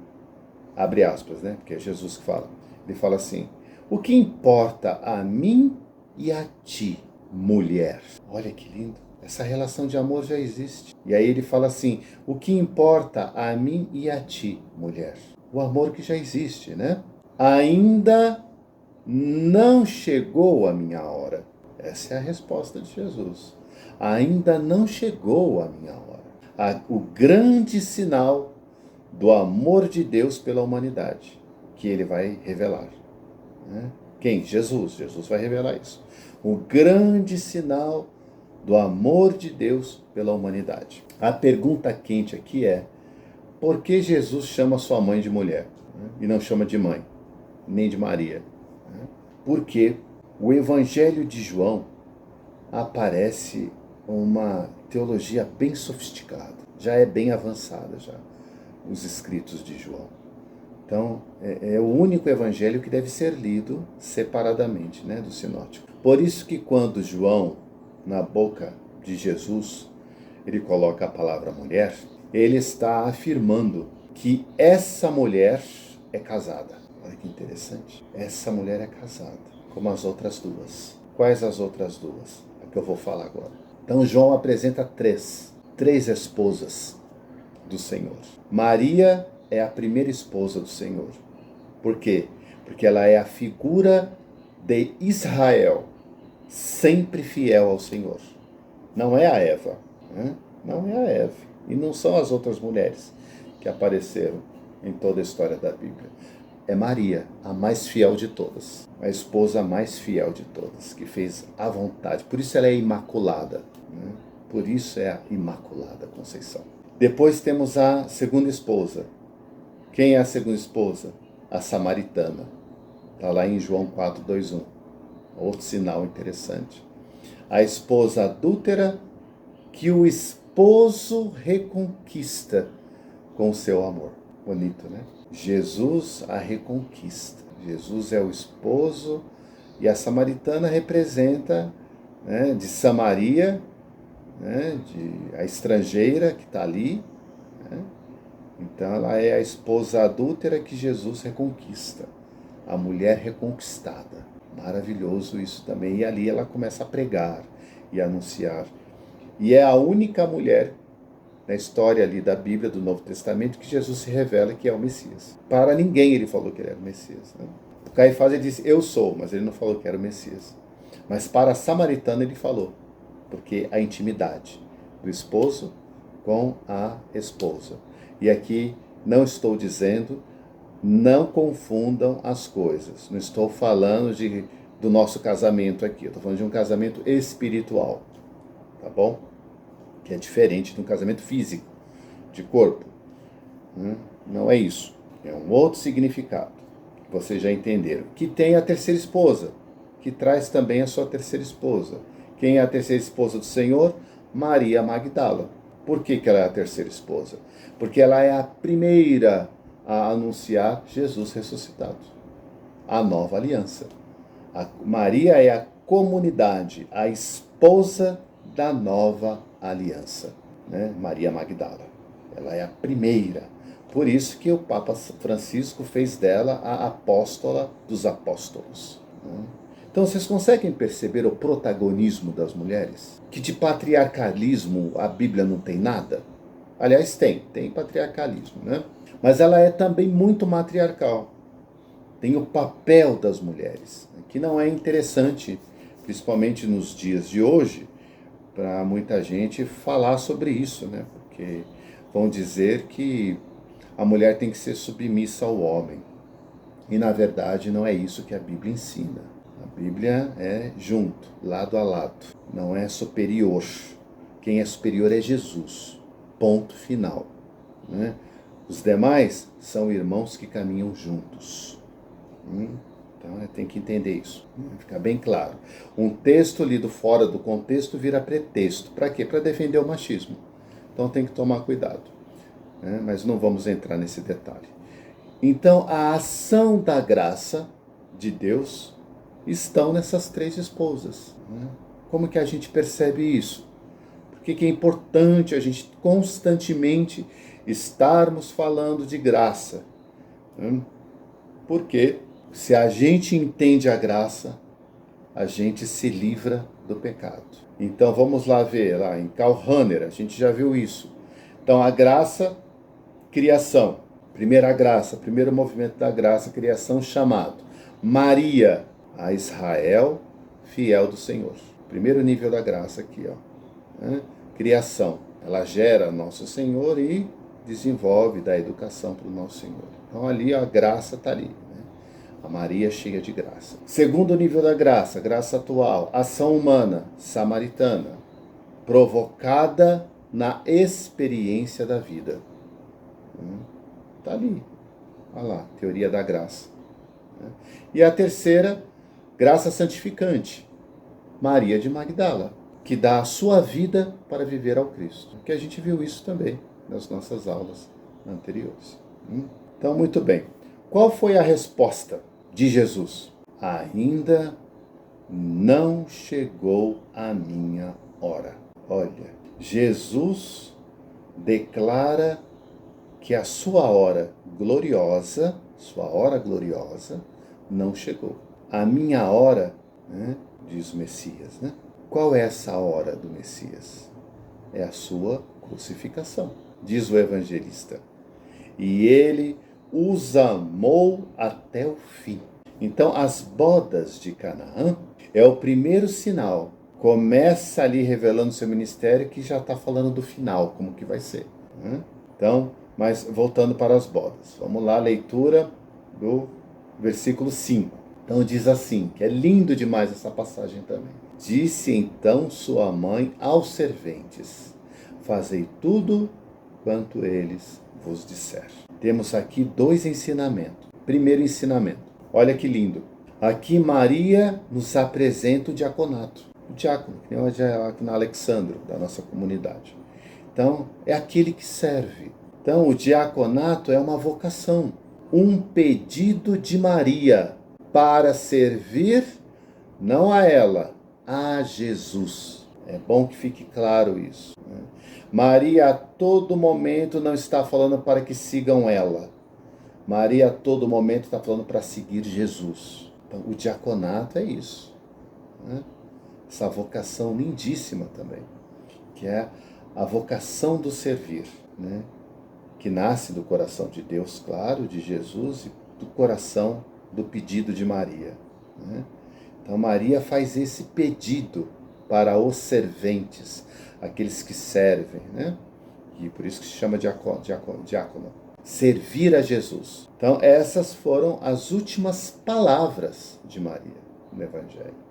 abre aspas, né? Porque é Jesus que fala. Ele fala assim, o que importa a mim e a ti, mulher? Olha que lindo. Essa relação de amor já existe. E aí ele fala assim: o que importa a mim e a ti, mulher? O amor que já existe, né? Ainda não chegou a minha hora. Essa é a resposta de Jesus. Ainda não chegou a minha hora. O grande sinal do amor de Deus pela humanidade, que ele vai revelar. Né? Quem? Jesus. Jesus vai revelar isso. O grande sinal do amor de Deus pela humanidade. A pergunta quente aqui é: por que Jesus chama sua mãe de mulher, né? E não chama de mãe, nem de Maria? Né? Porque o Evangelho de João aparece uma teologia bem sofisticada, já é bem avançada já, os escritos de João. Então, é o único evangelho que deve ser lido separadamente, né, do sinótico. Por isso que quando João, na boca de Jesus, ele coloca a palavra mulher, ele está afirmando que essa mulher é casada. Olha que interessante. Essa mulher é casada, como as outras duas. Quais as outras duas? É que eu vou falar agora. Então, João apresenta três esposas do Senhor. Maria é a primeira esposa do Senhor. Por quê? Porque ela é a figura de Israel, sempre fiel ao Senhor. Não é a Eva, né? Não é a Eva. E não são as outras mulheres que apareceram em toda a história da Bíblia. É Maria, a mais fiel de todas, a esposa mais fiel de todas, que fez a vontade. Por isso ela é imaculada, né? Por isso é a Imaculada Conceição. Depois temos a segunda esposa. Quem é a segunda esposa? A samaritana. Está lá em João 4:2-1. Outro sinal interessante. A esposa adúltera que o esposo reconquista com o seu amor. Bonito, né? Jesus a reconquista. Jesus é o esposo e a samaritana representa, né, de Samaria, né, a estrangeira que está ali, né? Então ela é a esposa adúltera que Jesus reconquista, a mulher reconquistada. Maravilhoso isso também. E ali ela começa a pregar e anunciar. E é a única mulher na história ali da Bíblia, do Novo Testamento, que Jesus se revela que é o Messias. Para ninguém ele falou que ele era o Messias, né? O Caifás ele disse, eu sou, mas ele não falou que era o Messias. Mas para a samaritana ele falou, porque a intimidade do esposo com a esposa. E aqui não estou dizendo, não confundam as coisas. Não estou falando do nosso casamento aqui. Eu estou falando de um casamento espiritual. Tá bom? Que é diferente de um casamento físico, de corpo. Não é isso. É um outro significado. Vocês já entenderam. Que tem a terceira esposa, que traz também a sua terceira esposa. Quem é a terceira esposa do Senhor? Maria Magdala. Por que ela é a terceira esposa? Porque ela é a primeira a anunciar Jesus ressuscitado. A nova aliança. Maria é a comunidade, a esposa da nova aliança. Né? Maria Magdala. Ela é a primeira. Por isso que o Papa Francisco fez dela a apóstola dos apóstolos. Né? Então vocês conseguem perceber o protagonismo das mulheres? Que de patriarcalismo a Bíblia não tem nada? Aliás, tem patriarcalismo, né? Mas ela é também muito matriarcal. Tem o papel das mulheres, que não é interessante, principalmente nos dias de hoje, para muita gente falar sobre isso, né? Porque vão dizer que a mulher tem que ser submissa ao homem. E na verdade não é isso que a Bíblia ensina. A Bíblia é junto, lado a lado, não é superior. Quem é superior é Jesus. Ponto final. Né? Os demais são irmãos que caminham juntos. Então tem que entender isso, ficar bem claro. Um texto lido fora do contexto vira pretexto. Para quê? Para defender o machismo. Então tem que tomar cuidado. Né? Mas não vamos entrar nesse detalhe. Então a ação da graça de Deus estão nessas três esposas. Né? Como que a gente percebe isso? Por que é importante a gente constantemente estarmos falando de graça? Né? Porque se a gente entende a graça, a gente se livra do pecado. Então vamos lá ver, lá em Karl Rahner, a gente já viu isso. Então a graça, criação. Primeira graça, primeiro movimento da graça, criação, chamado. Maria, a Israel, fiel do Senhor. Primeiro nível da graça aqui, ó. Criação. Ela gera nosso Senhor e desenvolve, dá educação para o nosso Senhor. Então ali a graça está ali. A Maria cheia de graça. Segundo nível da graça, graça atual, ação humana, samaritana, provocada na experiência da vida. Está ali. Olha lá, teoria da graça. E a terceira, graça santificante, Maria de Magdala, que dá a sua vida para viver ao Cristo. Que a gente viu isso também nas nossas aulas anteriores. Então, muito bem. Qual foi a resposta de Jesus? Ainda não chegou a minha hora. Olha, Jesus declara que a sua hora gloriosa não chegou. A minha hora, diz o Messias, Qual é essa hora do Messias? É a sua crucificação, diz o evangelista. E ele os amou até o fim. Então, as bodas de Canaã é o primeiro sinal. Começa ali revelando seu ministério, que já está falando do final, como que vai ser. Então, mas voltando para as bodas. Vamos lá, leitura do versículo 5. Então diz assim, que é lindo demais essa passagem também. Disse então sua mãe aos serventes: fazei tudo quanto eles vos disser. Temos aqui dois ensinamentos. Primeiro ensinamento, olha que lindo. Aqui Maria nos apresenta o diaconato. O diácono, que nem o diácono Alexandro, da nossa comunidade. Então, é aquele que serve. Então, o diaconato é uma vocação, um pedido de Maria para servir, não a ela, a Jesus. É bom que fique claro isso. Maria a todo momento não está falando para que sigam ela. Maria a todo momento está falando para seguir Jesus. Então, o diaconato é isso. Essa vocação lindíssima também, que é a vocação do servir, que nasce do coração de Deus, claro, de Jesus, e do coração do pedido de Maria. Então Maria faz esse pedido para os serventes, aqueles que servem, e por isso que se chama diácono. Servir a Jesus. Então essas foram as últimas palavras de Maria no Evangelho.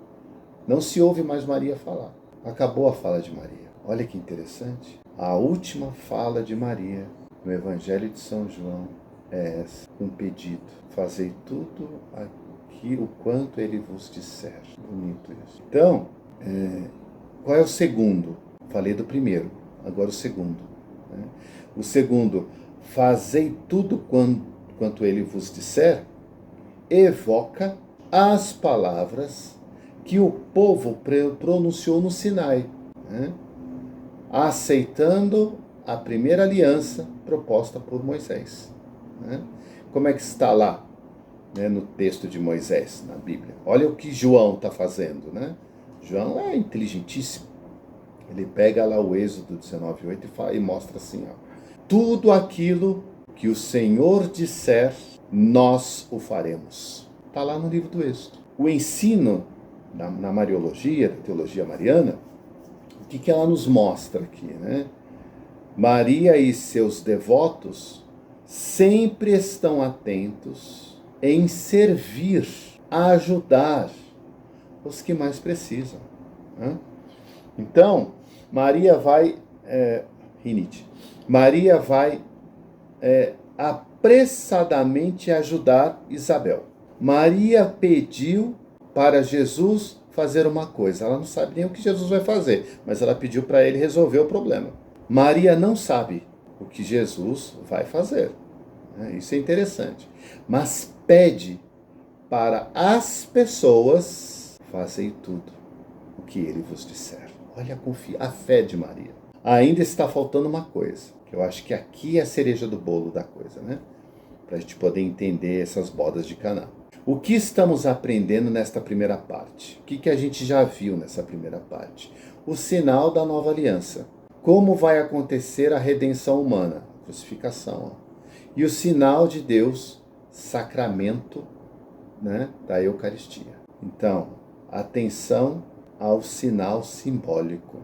Não se ouve mais Maria falar. Acabou a fala de Maria. Olha que interessante. A última fala de Maria no Evangelho de São João é essa, um pedido. Fazei tudo aqui o quanto ele vos disser. Bonito isso. Então, qual é o segundo? Falei do primeiro, agora o segundo. O segundo, fazei tudo quanto ele vos disser, evoca as palavras que o povo pronunciou no Sinai, aceitando a primeira aliança proposta por Moisés. Como é que está lá, no texto de Moisés, na Bíblia? Olha o que João está fazendo. João é inteligentíssimo. Ele pega lá o Êxodo 19:8 e mostra assim, tudo aquilo que o Senhor disser, nós o faremos. Está lá no livro do Êxodo. O ensino na Mariologia, da teologia mariana, o que ela nos mostra aqui, Maria e seus devotos sempre estão atentos em servir, ajudar os que mais precisam. Então, Maria vai apressadamente ajudar Isabel. Maria pediu para Jesus fazer uma coisa. Ela não sabe nem o que Jesus vai fazer, mas ela pediu para ele resolver o problema. Maria não sabe o que Jesus vai fazer. Isso é interessante. Mas pede para as pessoas: fazei tudo o que ele vos disser. Olha a fé de Maria. Ainda está faltando uma coisa, que eu acho que aqui é a cereja do bolo da coisa, para a gente poder entender essas bodas de Caná. O que estamos aprendendo nesta primeira parte? O que a gente já viu nessa primeira parte? O sinal da nova aliança. Como vai acontecer a redenção humana? A crucificação. E o sinal de Deus, sacramento, né, da Eucaristia. Então, atenção ao sinal simbólico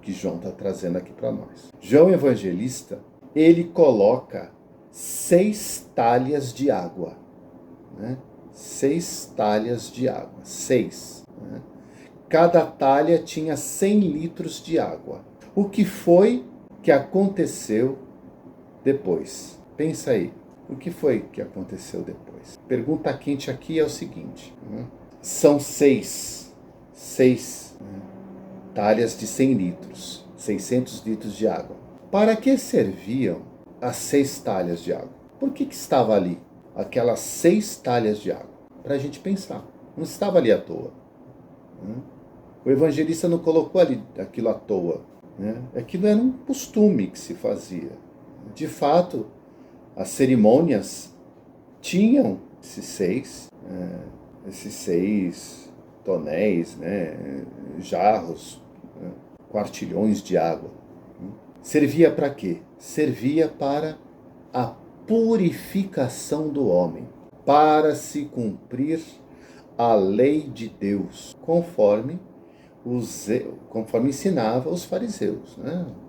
que João está trazendo aqui para nós. João Evangelista, ele coloca 6 talhas de água, né? 6 talhas de água, 6. Né? Cada talha tinha 100 litros de água. O que foi que aconteceu depois? Pensa aí, o que foi que aconteceu depois? Pergunta quente aqui é o seguinte, né? São 6 talhas de 100 litros, 600 litros de água. Para que serviam as 6 talhas de água? Por que estava ali aquelas 6 talhas de água? Para a gente pensar. Não estava ali à toa. O evangelista não colocou ali aquilo à toa. Aquilo era um costume que se fazia. De fato, as cerimônias tinham esses 6 tonéis, jarros, quartilhões de água. Servia para quê? Servia para a purificação do homem, para se cumprir a lei de Deus, conforme ensinava os fariseus.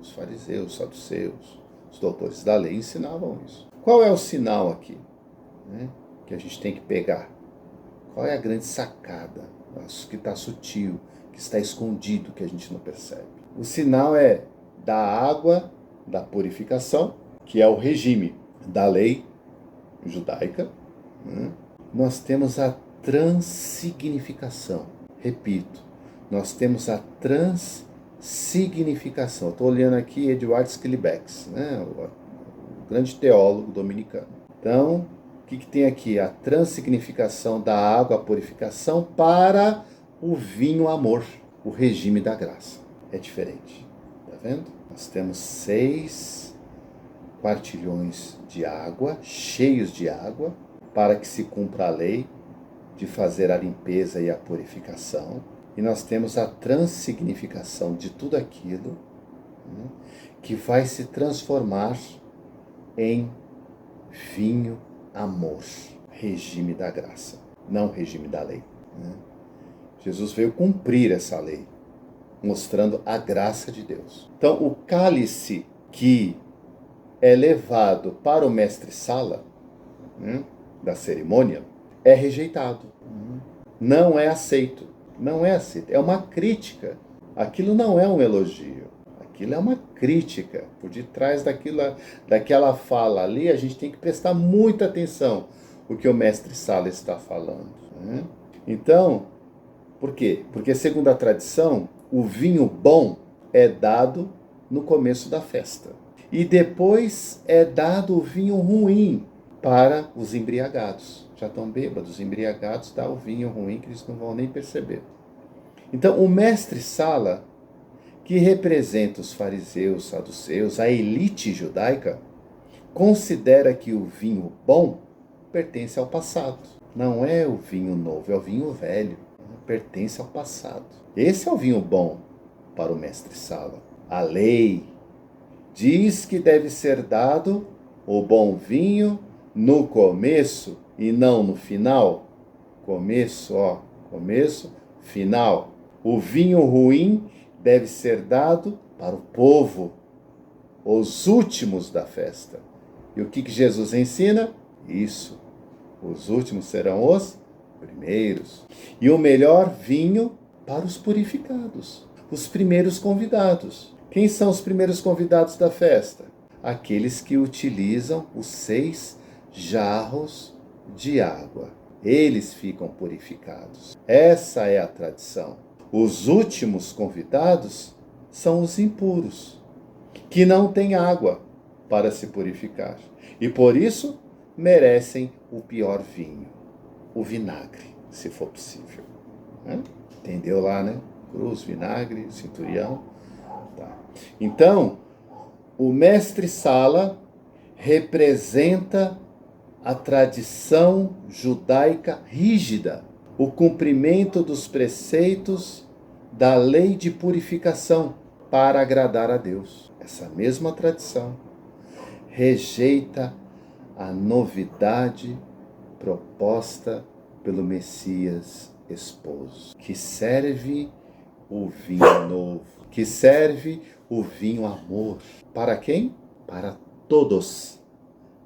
Os fariseus, os saduceus, os doutores da lei ensinavam isso. Qual é o sinal aqui, que a gente tem que pegar? Qual é a grande sacada que está sutil, que está escondido, que a gente não percebe? O sinal é da água da purificação, que é o regime da lei judaica. Nós temos a transsignificação. Repito, nós temos a transsignificação. Estou olhando aqui Edward Sclibex, o grande teólogo dominicano. Então, o que tem aqui? A transsignificação da água, a purificação, para o vinho amor, o regime da graça. É diferente. Está vendo? Nós temos 6 quartilhões de água, cheios de água, para que se cumpra a lei de fazer a limpeza e a purificação. E nós temos a transsignificação de tudo aquilo, que vai se transformar em vinho amor, regime da graça, não regime da lei. Jesus veio cumprir essa lei, mostrando a graça de Deus. Então, o cálice que é levado para o mestre-sala, da cerimônia, é rejeitado. Não é aceito. Não é aceito. É uma crítica. Aquilo não é um elogio. Aquilo é uma crítica. Por detrás daquela fala ali, a gente tem que prestar muita atenção o que o mestre-sala está falando. Então, por quê? Porque, segundo a tradição, o vinho bom é dado no começo da festa. E depois é dado o vinho ruim para os embriagados. Já estão bêbados, embriagados, dá o vinho ruim que eles não vão nem perceber. Então, o mestre-sala, que representa os fariseus, saduceus, a elite judaica, considera que o vinho bom pertence ao passado. Não é o vinho novo, é o vinho velho. Pertence ao passado. Esse é o vinho bom para o mestre-sala. A lei diz que deve ser dado o bom vinho no começo e não no final. Começo, final. O vinho ruim deve ser dado para o povo, os últimos da festa. E o que Jesus ensina? Isso. Os últimos serão os primeiros. E o melhor vinho para os purificados, os primeiros convidados. Quem são os primeiros convidados da festa? Aqueles que utilizam os 6 jarros de água. Eles ficam purificados. Essa é a tradição. Os últimos convidados são os impuros, que não têm água para se purificar. E por isso merecem o pior vinho, o vinagre, se for possível. Entendeu lá, né? Cruz, vinagre, centurião. Tá. Então, o mestre-sala representa a tradição judaica rígida, o cumprimento dos preceitos da lei de purificação para agradar a Deus. Essa mesma tradição rejeita a novidade proposta pelo Messias esposo, que serve o vinho novo, que serve o vinho amor. Para quem? Para todos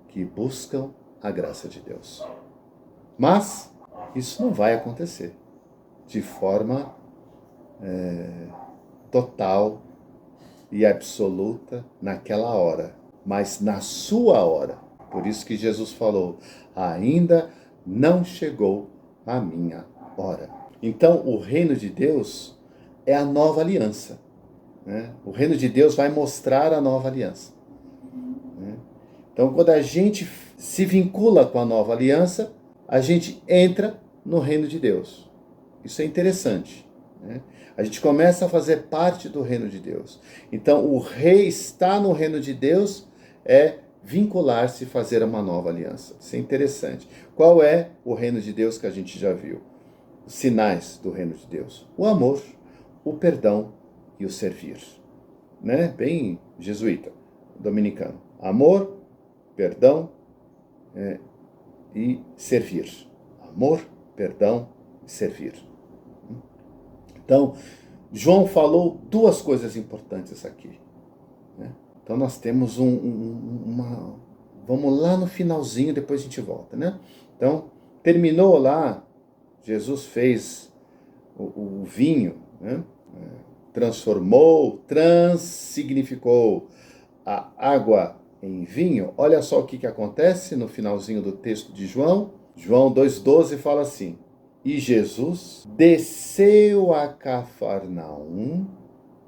que buscam a graça de Deus. Mas isso não vai acontecer de forma total e absoluta naquela hora, mas na sua hora. Por isso que Jesus falou: ainda não chegou a minha hora. Então, o reino de Deus é a nova aliança. Né? O reino de Deus vai mostrar a nova aliança. Né? Então, quando a gente se vincula com a nova aliança, a gente entra no reino de Deus. Isso é interessante. Né? A gente começa a fazer parte do reino de Deus. Então, o rei está no reino de Deus é vincular-se e fazer uma nova aliança. Isso é interessante. Qual é o reino de Deus que a gente já viu? Os sinais do reino de Deus: o amor, o perdão e o servir. Né? Bem jesuíta, dominicano. Amor, perdão e servir. Amor, perdão e servir. Então, João falou duas coisas importantes aqui. Né? Então, nós temos uma... Vamos lá no finalzinho, depois a gente volta. Né? Então, terminou lá, Jesus fez o vinho, né? Significou a água em vinho. Olha só o que acontece no finalzinho do texto de João. João 2,12 fala assim: e Jesus desceu a Cafarnaum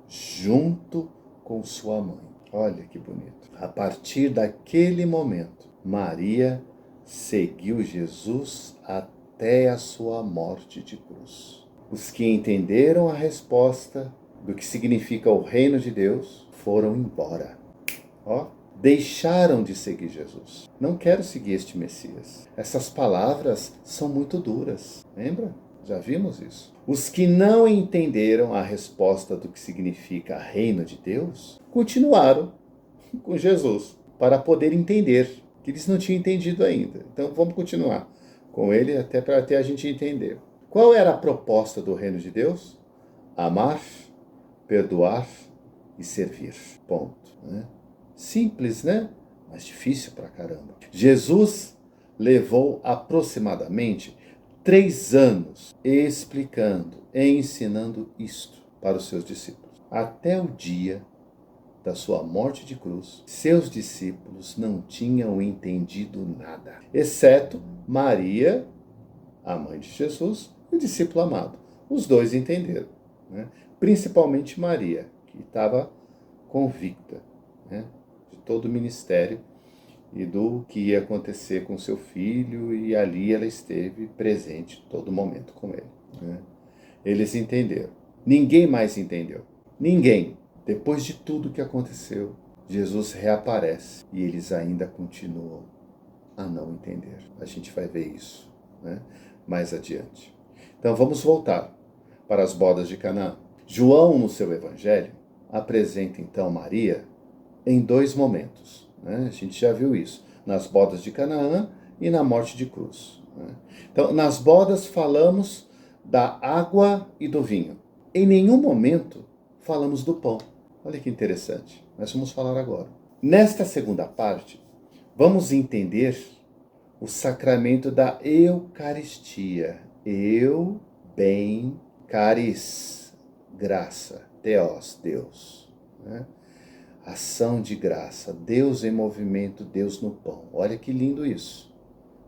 junto com sua mãe. Olha que bonito. A partir daquele momento, Maria seguiu Jesus até a sua morte de cruz. Os que entenderam a resposta do que significa o reino de Deus foram embora. Deixaram de seguir Jesus. Não quero seguir este Messias. Essas palavras são muito duras. Lembra? Já vimos isso. Os que não entenderam a resposta do que significa reino de Deus continuaram com Jesus para poder entender, que eles não tinham entendido ainda. Então vamos continuar com ele até a gente entender. Qual era a proposta do reino de Deus? Amar, perdoar e servir. Ponto. Né? Simples, né? Mas difícil pra caramba. Jesus levou aproximadamente 3 anos explicando e ensinando isto para os seus discípulos. Até o dia da sua morte de cruz, seus discípulos não tinham entendido nada, exceto Maria, a mãe de Jesus, e o discípulo amado. Os dois entenderam, né? Principalmente Maria, que estava convicta, né, de todo o ministério e do que ia acontecer com seu filho, e ali ela esteve presente todo momento com ele. Né? Eles entenderam. Ninguém mais entendeu. Ninguém. Depois de tudo que aconteceu, Jesus reaparece e eles ainda continuam a não entender. A gente vai ver isso, né, mais adiante. Então vamos voltar para as bodas de Canaã. João, no seu evangelho, apresenta então Maria em 2 momentos. Né? A gente já viu isso, nas bodas de Canaã e na morte de cruz. Né? Então, nas bodas falamos da água e do vinho. Em nenhum momento falamos do pão. Olha que interessante. Nós vamos falar agora. Nesta segunda parte, vamos entender o sacramento da Eucaristia. Eu, bem, caris, graça, theos, Deus. Né? Ação de graça, Deus em movimento, Deus no pão. Olha que lindo isso.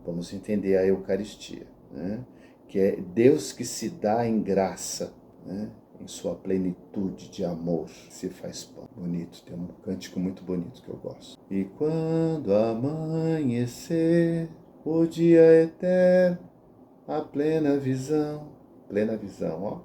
Vamos entender a Eucaristia, né? Que é Deus que se dá em graça, né? Em sua plenitude de amor, se faz pão. Bonito, tem um cântico muito bonito que eu gosto. E quando amanhecer o dia eterno, a plena visão, ó,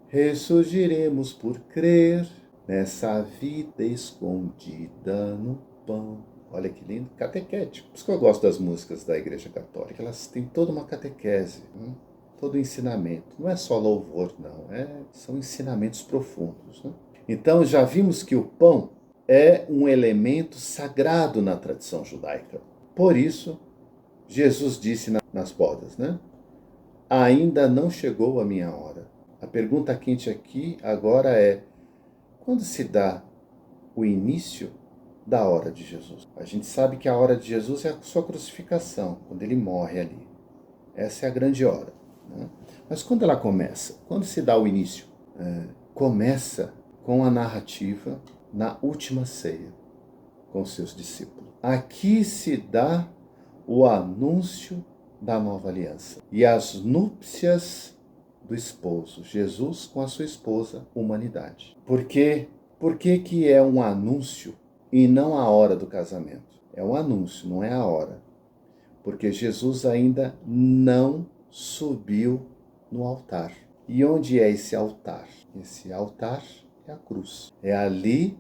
ressurgiremos por crer nessa vida escondida no pão. Olha que lindo, catequético. Por isso que eu gosto das músicas da Igreja Católica. Elas têm toda uma catequese, né? Todo o ensinamento. Não é só louvor, não. São ensinamentos profundos, né? Então, já vimos que o pão é um elemento sagrado na tradição judaica. Por isso, Jesus disse nas bodas, né? Ainda não chegou a minha hora. A pergunta quente aqui agora é: quando se dá o início da hora de Jesus? A gente sabe que a hora de Jesus é a sua crucificação, quando ele morre ali. Essa é a grande hora, né? Mas quando ela começa? Quando se dá o início? Começa com a narrativa na última ceia com seus discípulos. Aqui se dá o anúncio da nova aliança e as núpcias do esposo, Jesus com a sua esposa, humanidade. Por quê? Por que é um anúncio e não a hora do casamento? É um anúncio, não é a hora. Porque Jesus ainda não subiu no altar. E onde é esse altar? Esse altar é a cruz. É ali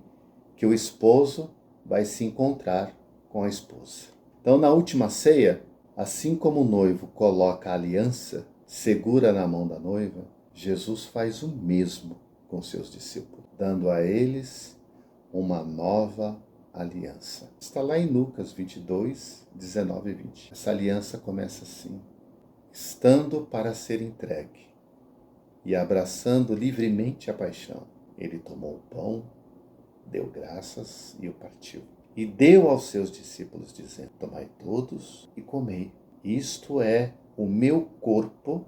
que o esposo vai se encontrar com a esposa. Então, na última ceia, assim como o noivo coloca a aliança, segura na mão da noiva, Jesus faz o mesmo com seus discípulos, dando a eles uma nova aliança. Está lá em Lucas 22, 19 e 20. Essa aliança começa assim: estando para ser entregue e abraçando livremente a paixão, ele tomou o pão, deu graças e o partiu. E deu aos seus discípulos, dizendo: tomai todos e comei. Isto é o meu corpo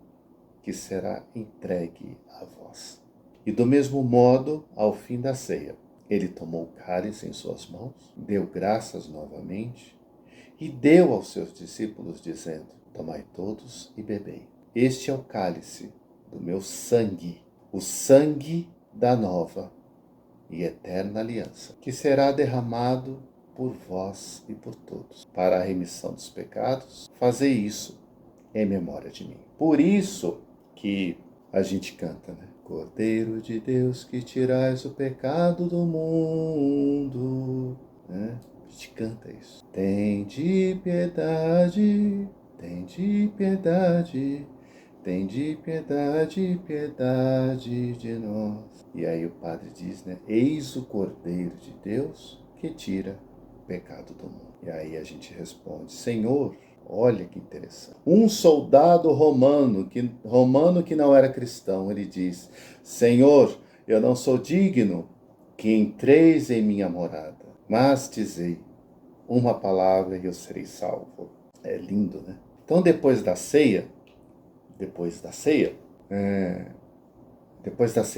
que será entregue a vós. E do mesmo modo, ao fim da ceia, ele tomou o cálice em suas mãos, deu graças novamente e deu aos seus discípulos, dizendo: tomai todos e bebei. Este é o cálice do meu sangue, o sangue da nova e eterna aliança, que será derramado por vós e por todos, para a remissão dos pecados. Fazei isso em memória de mim. Por isso que a gente canta, né? Cordeiro de Deus, que tirais o pecado do mundo, né? A gente canta isso. Tende piedade, tende piedade, tende piedade, piedade de nós. E aí o padre diz, né? Eis o Cordeiro de Deus que tira o pecado do mundo. E aí a gente responde: Senhor, olha que interessante. Um soldado romano que não era cristão, ele diz: Senhor, eu não sou digno que entreis em minha morada, mas dizei uma palavra e eu serei salvo. É lindo, né? Então depois da ceia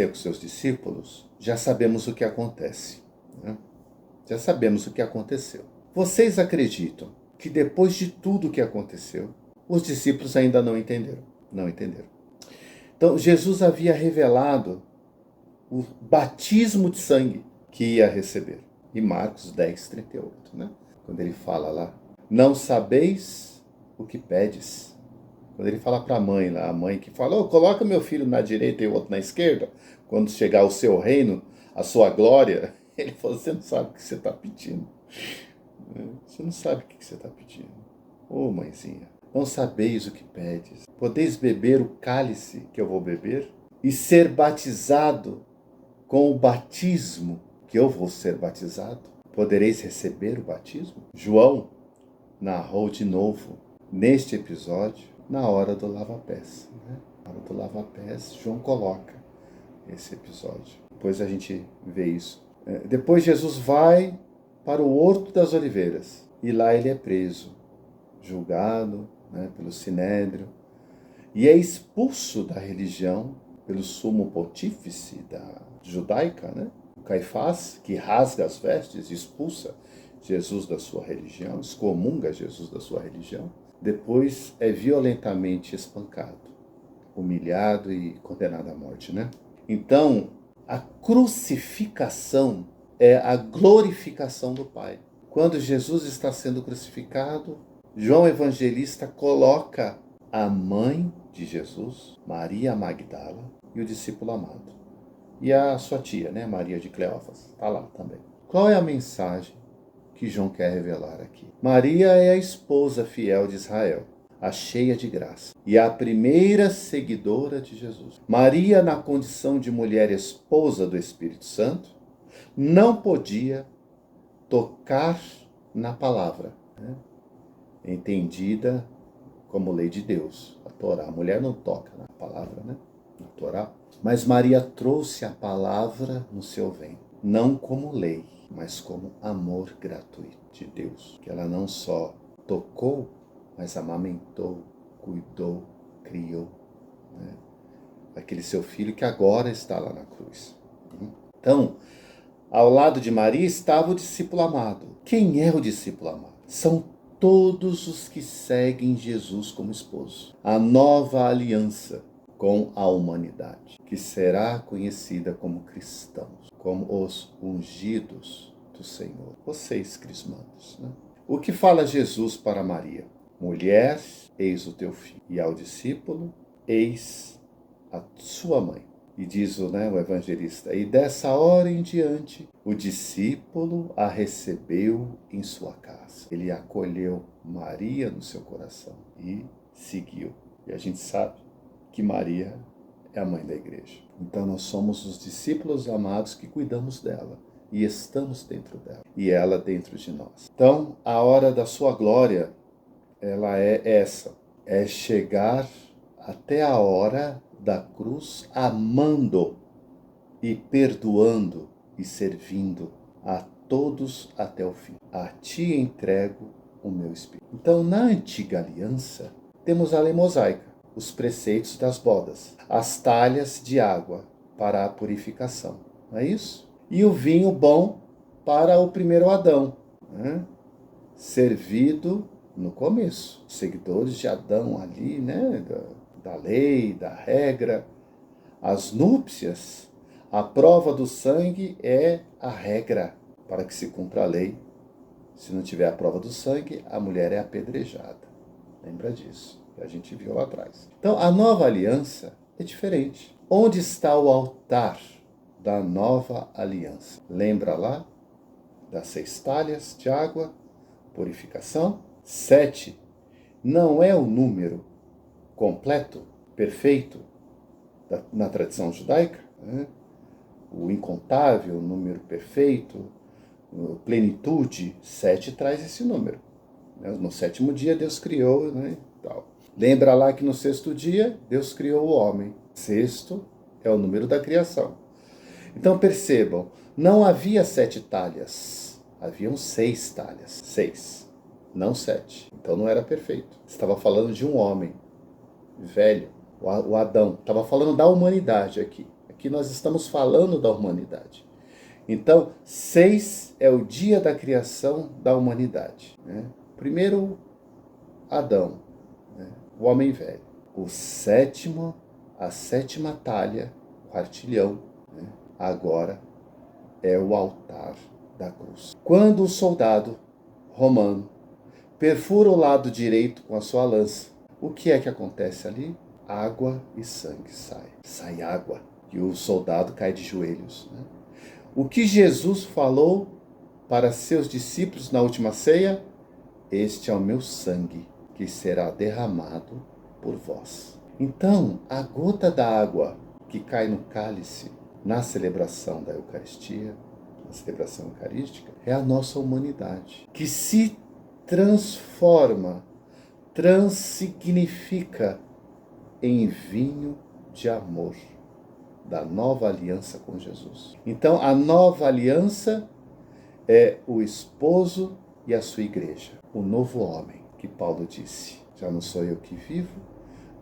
com seus discípulos, já sabemos o que acontece, né? Já sabemos o que aconteceu. Vocês acreditam que depois de tudo o que aconteceu, os discípulos ainda não entenderam? Não entenderam. Então, Jesus havia revelado o batismo de sangue que ia receber. Em Marcos 10, 38, né? Quando ele fala lá: não sabeis o que pedes. Quando ele fala para a mãe lá, a mãe que fala: coloca meu filho na direita e o outro na esquerda, quando chegar o seu reino, a sua glória, ele falou: você não sabe o que você está pedindo. Você não sabe o que você está pedindo. Ô mãezinha, não sabeis o que pedes. Podeis beber o cálice que eu vou beber e ser batizado com o batismo que eu vou ser batizado? Podereis receber o batismo? João narrou de novo neste episódio, na hora do lava-pés, né? Na hora do lava-pés, João coloca esse episódio. Depois a gente vê isso. Depois Jesus vai para o Horto das Oliveiras e lá ele é preso, julgado, né, pelo Sinédrio, e é expulso da religião pelo sumo pontífice da judaica, né? O Caifás, que rasga as vestes e expulsa Jesus da sua religião, excomunga Jesus da sua religião. Depois é violentamente espancado, humilhado e condenado à morte, né? Então, a crucificação é a glorificação do Pai. Quando Jesus está sendo crucificado, João Evangelista coloca a mãe de Jesus, Maria Magdala, e o discípulo amado. E a sua tia, né, Maria de Cleófas, está lá também. Qual é a mensagem que João quer revelar aqui. Maria é a esposa fiel de Israel, a cheia de graça, e a primeira seguidora de Jesus. Maria, na condição de mulher esposa do Espírito Santo, não podia tocar na palavra, né? Entendida como lei de Deus, a Torá. A mulher não toca na palavra, né? Na Torá. Mas Maria trouxe a palavra no seu ventre, não como lei, mas como amor gratuito de Deus, que ela não só tocou, mas amamentou, cuidou, criou, né? Aquele seu filho que agora está lá na cruz. Então, ao lado de Maria estava o discípulo amado. Quem é o discípulo amado? São todos os que seguem Jesus como esposo. A nova aliança com a humanidade, que será conhecida como cristãos, como os ungidos do Senhor. Vocês, crismandos, né? O que fala Jesus para Maria? Mulher, eis o teu filho. E ao discípulo, eis a sua mãe. E diz o evangelista, e dessa hora em diante, o discípulo a recebeu em sua casa. Ele acolheu Maria no seu coração e seguiu. E a gente sabe que Maria é a mãe da igreja. Então nós somos os discípulos amados que cuidamos dela e estamos dentro dela e ela dentro de nós. Então a hora da sua glória, ela é essa, é chegar até a hora da cruz amando e perdoando e servindo a todos até o fim. A ti entrego o meu espírito. Então, na antiga aliança, temos a lei mosaica, os preceitos das bodas, as talhas de água para a purificação, não é isso? E o vinho bom para o primeiro Adão, né? Servido no começo. Os seguidores de Adão ali, né? Da lei, da regra, as núpcias, a prova do sangue é a regra para que se cumpra a lei. Se não tiver a prova do sangue, a mulher é apedrejada. Lembra disso, que a gente viu lá atrás. Então, a nova aliança é diferente. Onde está o altar da nova aliança? Lembra lá das 6 talhas de água, purificação? 7 não é o número completo, perfeito, na tradição judaica, né? O incontável, o número perfeito, plenitude, 7 traz esse número. No 7º dia Deus criou, né, tal. Lembra lá que no 6º dia Deus criou o homem. 6º é o número da criação. Então percebam, não havia 7 talhas, haviam 6 talhas. 6, não 7. Então não era perfeito. Estava falando de um homem velho, o Adão. Estava falando da humanidade aqui. Aqui nós estamos falando da humanidade. Então, 6 é o dia da criação da humanidade, né? Primeiro, Adão, né? O homem velho. O 7º, a 7ª talha, o artilhão, né? Agora é o altar da cruz. Quando o soldado romano perfura o lado direito com a sua lança, o que é que acontece ali? Água e sangue sai. Sai água e o soldado cai de joelhos, né? O que Jesus falou para seus discípulos na última ceia? Este é o meu sangue, que será derramado por vós. Então, a gota da água que cai no cálice na celebração da Eucaristia, na celebração eucarística, é a nossa humanidade, que se transforma, transsignifica em vinho de amor da nova aliança com Jesus. Então, a nova aliança é o esposo e a sua igreja, o novo homem, que Paulo disse, já não sou eu que vivo,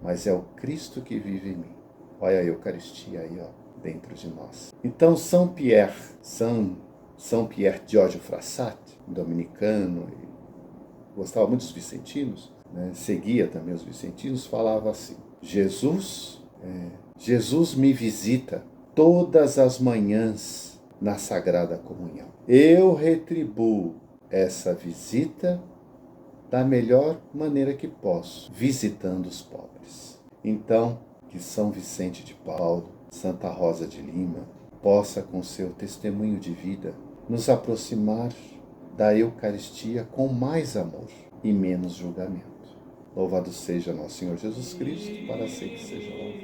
mas é o Cristo que vive em mim. Olha a Eucaristia aí, ó, dentro de nós. Então, São Pierre Giorgio Frassati, dominicano, gostava muito dos vicentinos, né? Seguia também os vicentinos, falava assim: Jesus me visita todas as manhãs na Sagrada Comunhão. Eu retribuo essa visita da melhor maneira que posso, visitando os pobres. Então, que São Vicente de Paulo, Santa Rosa de Lima, possa, com seu testemunho de vida, nos aproximar da Eucaristia com mais amor e menos julgamento. Louvado seja nosso Senhor Jesus Cristo, para sempre seja louvado.